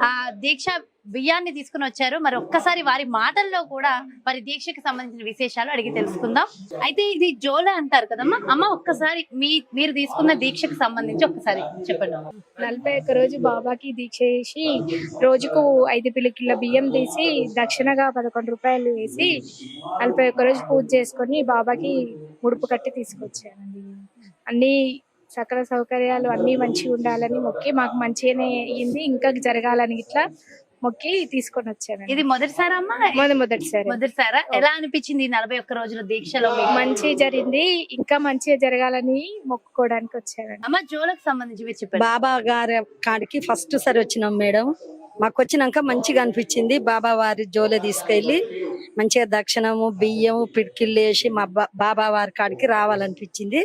ఆ దీక్ష బియ్యాన్ని తీసుకుని వచ్చారు. మరి ఒక్కసారి వారి మాటల్లో కూడా వారి దీక్షకి సంబంధించిన విశేషాలు అడిగి తెలుసుకుందాం. అయితే ఇది జోల అంటారు కదమ్మా, అమ్మ ఒక్కసారి మీరు తీసుకున్న దీక్షకు సంబంధించి ఒక్కసారి చెప్పండి. 41 రోజు బాబాకి దీక్ష చేసి రోజుకు 5 పిలికిళ్ళ బియ్యం తీసి దక్షిణగా 11 రూపాయలు వేసి 41 రోజు పూజ చేసుకొని బాబాకి ముడుపు కట్టి తీసుకొచ్చానండి. అన్ని సకల సౌకర్యాలు అన్ని మంచిగా ఉండాలని మొక్కి మాకు మంచిగానే అయ్యింది, ఇంకా జరగాలని ఇట్లా మొక్కి తీసుకొని వచ్చాను. ఇది మొదటిసారా అమ్మా? మొదటిసారా. ఎలా అనిపించింది 41 రోజుల దీక్షలో? మంచి జరిగింది, ఇంకా మంచిగా జరగాలని మొక్కుకోవడానికి వచ్చాను. అమ్మ జోలకు సంబంధించి మీరు చెప్పండి. బాబా గారి కాడికి ఫస్ట్ సారి వచ్చినాం మేడం. మాకు వచ్చినాక మంచిగా అనిపించింది. బాబా వారి జోలే తీసుకెళ్లి మంచిగా దక్షిణము బియ్యము పిడికిళ్ళు వేసి మా బాబా వారి కాడికి రావాలనిపించింది.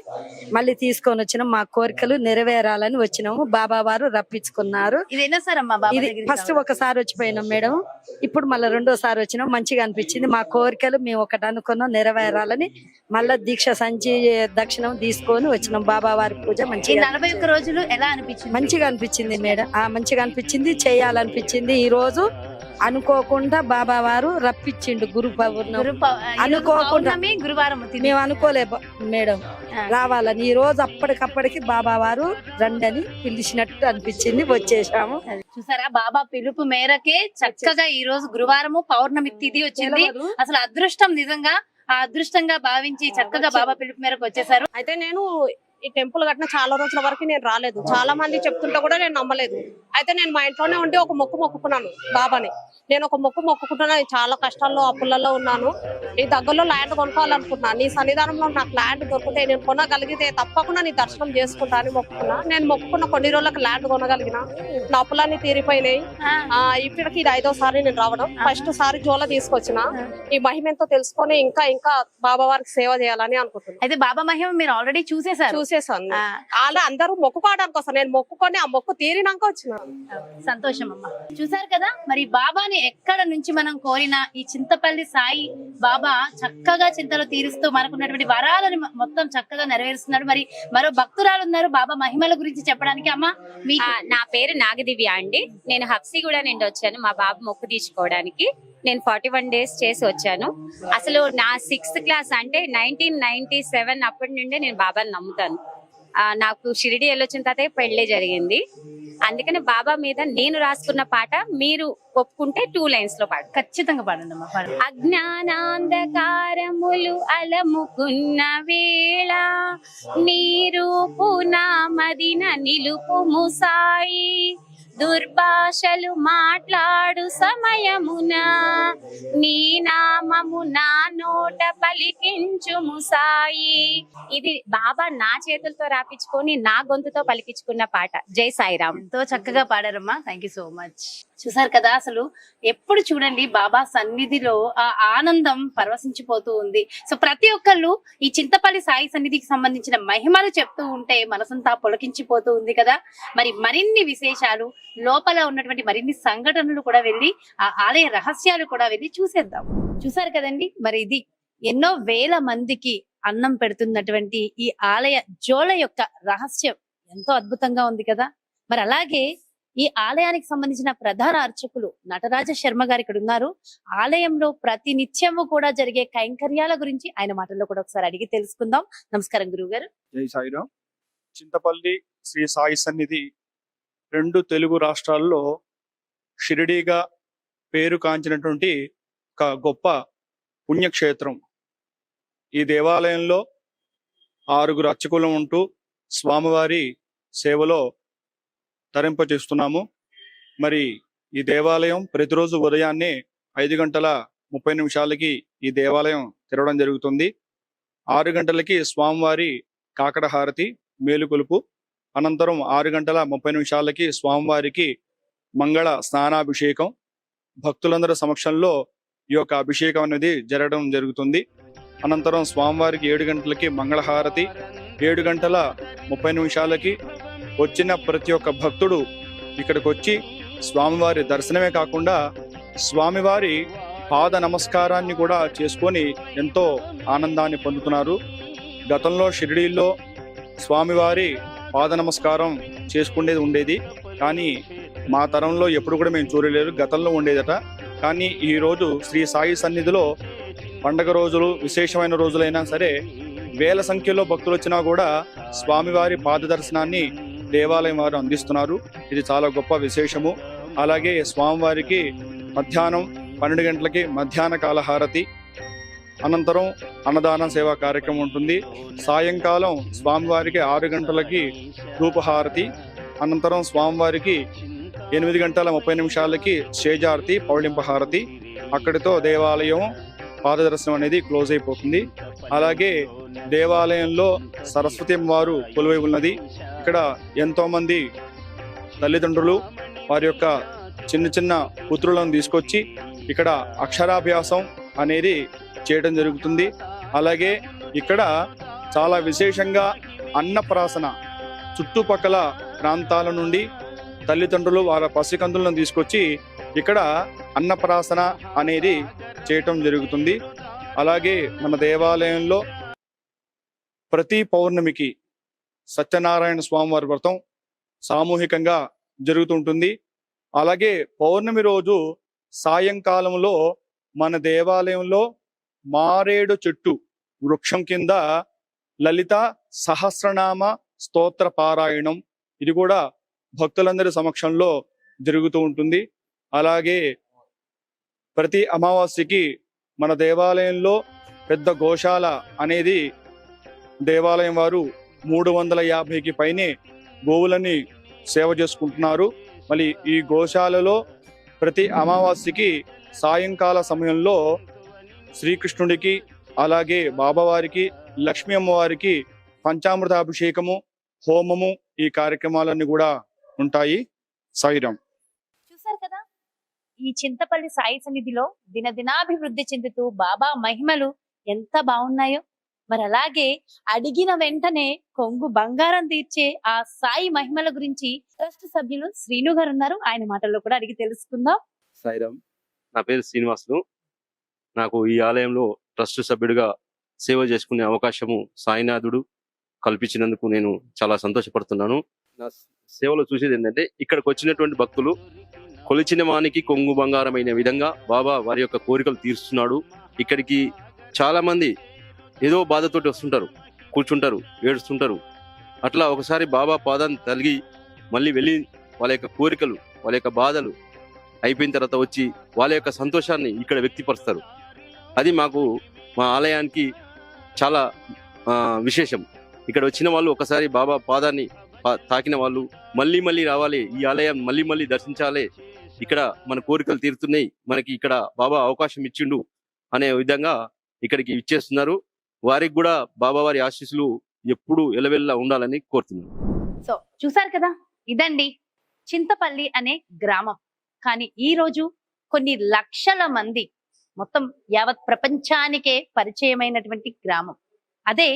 మళ్ళీ తీసుకొని వచ్చినాం, మా కోరికలు నెరవేరాలని వచ్చినాము. బాబా వారు రప్పించుకున్నారు. ఇది ఫస్ట్ ఒకసారి వచ్చిపోయినాం మేడం, ఇప్పుడు మళ్ళీ 2వ వచ్చినాం. మంచిగా అనిపించింది. మా కోరికలు మేము ఒకటి అనుకున్నాం నెరవేరాలని మళ్ళా దీక్ష సంచి దక్షిణం తీసుకొని వచ్చినాం. బాబా వారి పూజ మంచిగా 41 రోజులు ఎలా అనిపించింది? మంచిగా అనిపించింది మేడం. మంచిగా అనిపించింది, చేయాలనిపించింది. ఈ రోజు అనుకోకుండా బాబా వారు రప్పించిండు. గురు పౌర్ణమి అనుకోకుండా గురువారం మేము అనుకోలే మేడం రావాలని. ఈ రోజు అప్పటికప్పటికి బాబా వారు రండని పిలిచినట్టు అనిపించింది, వచ్చేసాము. చూసారా, బాబా పిలుపు మేరకే చక్కగా ఈ రోజు గురువారము పౌర్ణమి తిథి వచ్చింది. అసలు అదృష్టం నిజంగా ఆ అదృష్టంగా భావించి చక్కగా బాబా పిలుపు మేరకు వచ్చేసారు. అయితే నేను ఈ టెంపుల్ కట్టిన చాలా రోజుల వరకు నేను రాలేదు. చాలా మంది చెప్తుంటే కూడా నేను నమ్మలేదు. అయితే నేను మా ఇంట్లోనే ఉండి ఒక మొక్కు మొక్కుకున్నాను బాబాని. నేను ఒక మొక్కు మొక్కుకుంటున్నా, చాలా కష్టాల్లో అప్పులలో ఉన్నాను. ఈ దగ్గరలో ల్యాండ్ కొనుక్కోవాలనుకున్నా. నీ సన్నిధానంలో నాకు ల్యాండ్ దొరికితే నేను కొనగలిగితే తప్పకుండా నీ దర్శనం చేసుకుంటా అని మొక్కుకున్నా. నేను మొక్కుకున్న కొన్ని రోజులకు ల్యాండ్ కొనగలిగిన. నా అప్పులన్నీ తీరిపోయినాయి. ఇప్పటికి ఇది 5వ సారి నేను రావడం. ఫస్ట్ సారి జోల తీసుకొచ్చిన. ఈ మహిమతో తెలుసుకొని ఇంకా ఇంకా బాబా వారికి సేవ చేయాలని అనుకుంటున్నాను. అయితే బాబా మహిమ మీరు ఆల్రెడీ చూసేసాను. అలా అందరూ మొక్కుకోవడానికి వస్తారు. నేను మొక్కుకొని ఆ మొక్కు తీరినాక వచ్చిన. సంతోషం అమ్మా. చూసారు కదా, మరి బాబాని ఎక్కడ నుంచి మనం కోరినా ఈ చింతపల్లి సాయి బాబా చక్కగా చింతలు తీరుస్తూ మనకున్నటువంటి వరాలను మొత్తం చక్కగా నెరవేరుస్తున్నాడు. మరి మరో భక్తురాలు ఉన్నారు బాబా మహిమల గురించి చెప్పడానికి. అమ్మా, నా పేరు నాగదివ్య అండి. నేను హబ్సిగూడ నుండి వచ్చాను మా బాబు మొక్కు తీసుకోవడానికి. నేను 41 days చేసి వచ్చాను. అసలు నా 6th క్లాస్ అంటే 1997 అప్పటి నుండే నేను బాబాని నమ్ముతాను. నాకు షిరిడి వెళ్ళొచ్చిన తర్వాత పెళ్లి జరిగింది. అందుకని బాబా మీద నేను రాసుకున్న పాట మీరు ఒప్పుకుంటే 2 lines లో పాడు. ఖచ్చితంగా పాడండి అమ్మా. అజ్ఞానాంధకారములు అలముకున్న వేళ నీరు పునామదిన నిలుపుము సాయి, దుర్భాషలు మాట్లాడు సమయమున నీ నామము నా నోట పలికించుము సాయి. ఇది బాబా నా చేతులతో రాపించుకొని నా గొంతుతో పలికించుకున్న పాట. జై సాయిరామ్. ఎంతో చక్కగా పాడారమ్మా. Thank you so much. చూసారు కదా, అసలు ఎప్పుడు చూడండి బాబా సన్నిధిలో ఆ ఆనందం పరవశించిపోతూ ఉంది. సో ప్రతి ఒక్కళ్ళు ఈ చింతపల్లి సాయి సన్నిధికి సంబంధించిన మహిమలు చెప్తూ ఉంటే మనసంతా పొలకించిపోతూ ఉంది కదా. మరి మరిన్ని విశేషాలు, లోపల ఉన్నటువంటి మరిన్ని సంఘటనలు కూడా వెళ్ళి ఆ ఆలయ రహస్యాలు కూడా వెళ్ళి చూసేద్దాం. చూసారు కదండి, మరి ఇది ఎన్నో వేల మందికి అన్నం పెడుతున్నటువంటి ఈ ఆలయ జోల యొక్క రహస్యం ఎంతో అద్భుతంగా ఉంది కదా. మరి అలాగే ఈ ఆలయానికి సంబంధించిన ప్రధాన అర్చకులు నటరాజ శర్మ గారు ఇక్కడ ఉన్నారు. ఆలయంలో ప్రతి నిత్యము కూడా జరిగే కైంకర్యాల గురించి ఆయన మాటల్లో కూడా ఒకసారి అడిగి తెలుసుకుందాం. నమస్కారం గురువు గారు. జై సాయిరామ్. చింతపల్లి శ్రీ సాయి సన్నిధి 2 తెలుగు రాష్ట్రాల్లో షిరిడీగా పేరు కాంచినటువంటి ఒక గొప్ప పుణ్యక్షేత్రం. ఈ దేవాలయంలో 6 అర్చకులు ఉంటూ స్వామివారి సేవలో తరింపచేస్తున్నాము. మరి ఈ దేవాలయం ప్రతిరోజు ఉదయాన్నే 5:30 ఈ దేవాలయం తెరవడం జరుగుతుంది. 6 గంటలకి స్వామివారి కాకడ హారతి, మేలుకొలుపు. అనంతరం 6:30 స్వామివారికి మంగళ స్నానాభిషేకం. భక్తులందరి సమక్షంలో ఈ యొక్క అభిషేకం అనేది జరగడం జరుగుతుంది. అనంతరం స్వామివారికి 7 గంటలకి మంగళహారతి, 7:30 వచ్చిన ప్రతి ఒక్క భక్తుడు ఇక్కడికి వచ్చి స్వామివారి దర్శనమే కాకుండా స్వామివారి పాద నమస్కారాన్ని కూడా చేసుకొని ఎంతో ఆనందాన్ని పొందుతున్నారు. గతంలో షిరిడీలో స్వామివారి పాద నమస్కారం చేసుకునేది ఉండేది, కానీ మా తరంలో ఎప్పుడు కూడా మేము చూడలేదు. గతంలో ఉండేదట. కానీ ఈ రోజు శ్రీ సాయి సన్నిధిలో పండగ రోజులు, విశేషమైన రోజులైనా సరే వేల సంఖ్యలో భక్తులు వచ్చినా కూడా స్వామివారి పాద దర్శనాన్ని దేవాలయం వారు అందిస్తున్నారు. ఇది చాలా గొప్ప విశేషము. అలాగే స్వామివారికి మధ్యాహ్నం 12 గంటలకి మధ్యాహ్న కాల హారతి, అనంతరం అన్నదాన సేవా కార్యక్రమం ఉంటుంది. సాయంకాలం స్వామివారికి 6 గంటలకి ధూపహారతి, అనంతరం స్వామివారికి 8:30 శేజారతి, పౌళింప హారతి. అక్కడితో దేవాలయం పాదదర్శనం అనేది క్లోజ్ అయిపోతుంది. అలాగే దేవాలయంలో సరస్వతి వారు కొలువై ఉన్నది. ఇక్కడ ఎంతో మంది తల్లిదండ్రులు వారి యొక్క చిన్న చిన్న పుత్రులను తీసుకొచ్చి ఇక్కడ అక్షరాభ్యాసం అనేది చేయడం జరుగుతుంది. అలాగే ఇక్కడ చాలా విశేషంగా అన్నప్రాసన, చుట్టుపక్కల ప్రాంతాల నుండి తల్లిదండ్రులు వారి పసికందులను తీసుకొచ్చి ఇక్కడ అన్నప్రాసన అనేది చేయటం జరుగుతుంది. అలాగే మన దేవాలయంలో ప్రతి పౌర్ణమికి సత్యనారాయణ స్వామివారి వ్రతం సామూహికంగా జరుగుతుంటుంది. అలాగే పౌర్ణమి రోజు సాయంకాలంలో మన దేవాలయంలో మారేడు చెట్టు వృక్షం కింద లలిత సహస్రనామ స్తోత్ర పారాయణం, ఇది కూడా భక్తులందరి సమక్షంలో జరుగుతూ ఉంటుంది. అలాగే ప్రతి అమావాస్యకి మన దేవాలయంలో పెద్ద గోశాల అనేది దేవాలయం వారు 350కి పైనే గోవులని సేవ చేసుకుంటున్నారు. మళ్ళీ ఈ గోశాలలో ప్రతి అమావాస్యకి సాయంకాల సమయంలో శ్రీకృష్ణుడికి అలాగే బాబావారికి లక్ష్మీ అమ్మవారికి పంచామృతాభిషేకము హోమము ఈ కార్యక్రమాలన్నీ కూడా ఉంటాయి. సాయిరాం. చూసారు కదా, ఈ చింతపల్లి సాయి సన్నిధిలో దినదినాభివృద్ధి చెందుతూ బాబా మహిమలు ఎంత బాగున్నాయో. మరి అలాగే అడిగిన వెంటనే కొంగు బంగారం తీర్చే ఆ సాయి మహిమల గురించి ట్రస్ట్ సభ్యులు శ్రీను గారు ఉన్నారు. ఆయన మాటల్లో కూడా అడిగి తెలుసుకుందాం. సాయిరామ్, నా పేరు శ్రీనివాసులు. నాకు ఈ ఆలయంలో ట్రస్ట్ సభ్యుడిగా సేవ చేసుకునే అవకాశము సాయినాథుడు కల్పించినందుకు నేను చాలా సంతోషపడుతున్నాను. నా సేవలో చూసేది ఏంటంటే, ఇక్కడికి వచ్చినటువంటి భక్తులు కొలిచిన వానికి కొంగు బంగారమైన విధంగా బాబా వారి యొక్క కోరికలు తీరుస్తున్నాడు. ఇక్కడికి చాలా మంది ఏదో బాధతోటి వస్తుంటారు, కూర్చుంటారు, ఏడుస్తుంటారు. అట్లా ఒకసారి బాబా పాదాన్ని తలిగి మళ్ళీ వెళ్ళి వాళ్ళ యొక్క కోరికలు, వాళ్ళ యొక్క బాధలు అయిపోయిన తర్వాత వచ్చి వాళ్ళ యొక్క సంతోషాన్ని ఇక్కడ వ్యక్తపరుస్తారు. అది మాకు మా ఆలయానికి చాలా విశేషం. ఇక్కడ వచ్చిన వాళ్ళు ఒకసారి బాబా పాదాన్ని తాకిన వాళ్ళు మళ్ళీ మళ్ళీ రావాలి, ఈ ఆలయం మళ్ళీ మళ్ళీ దర్శించాలి, ఇక్కడ మన కోరికలు తీరుతున్నాయి, మనకి ఇక్కడ బాబా అవకాశం ఇచ్చిండు అనే విధంగా ఇక్కడికి ఇచ్చేస్తున్నారు. వారికి కూడా బాబా వారి ఆశీస్సులు ఎప్పుడు ఎలవెల్లా ఉండాలని కోరుతున్నాను. సో చూసారు కదా, ఇదండి చింతపల్లి అనే గ్రామం. కానీ ఈ రోజు కొన్ని లక్షల మంది, మొత్తం యావత్ ప్రపంచానికే పరిచయమైనటువంటి గ్రామం. అదే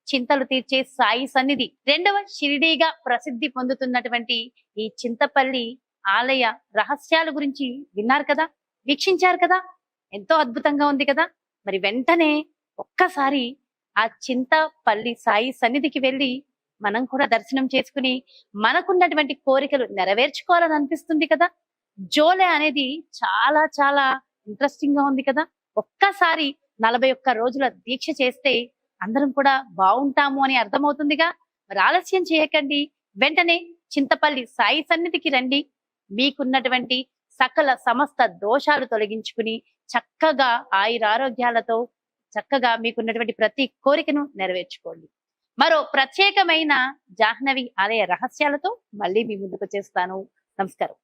చింతలు తీర్చే సాయి సన్నిధి. 2వ షిరిడీగా ప్రసిద్ధి పొందుతున్నటువంటి ఈ చింతపల్లి ఆలయ రహస్యాల గురించి విన్నారు కదా, వీక్షించారు కదా. ఎంతో అద్భుతంగా ఉంది కదా. మరి వెంటనే ఒక్కసారి ఆ చింతపల్లి సాయి సన్నిధికి వెళ్ళి మనం కూడా దర్శనం చేసుకుని మనకున్నటువంటి కోరికలు నెరవేర్చుకోవాలని అనిపిస్తుంది కదా. జోలే అనేది చాలా చాలా ఇంట్రెస్టింగ్ గా ఉంది కదా. ఒక్కసారి 41 రోజుల దీక్ష చేస్తే అందరం కూడా బాగుంటాము అని అర్థమవుతుందిగా. మరి ఆలస్యం చేయకండి, వెంటనే చింతపల్లి సాయి సన్నిధికి రండి. మీకున్నటువంటి సకల సమస్త దోషాలు తొలగించుకుని చక్కగా ఆయురారోగ్యాలతో చక్కగా మీకున్నటువంటి ప్రతి కోరికను నెరవేర్చుకోండి. మరో ప్రత్యేకమైన జాహ్నవి ఆలయ రహస్యాలతో మళ్ళీ మీ ముందుకు వచ్చేస్తాను. నమస్కారం.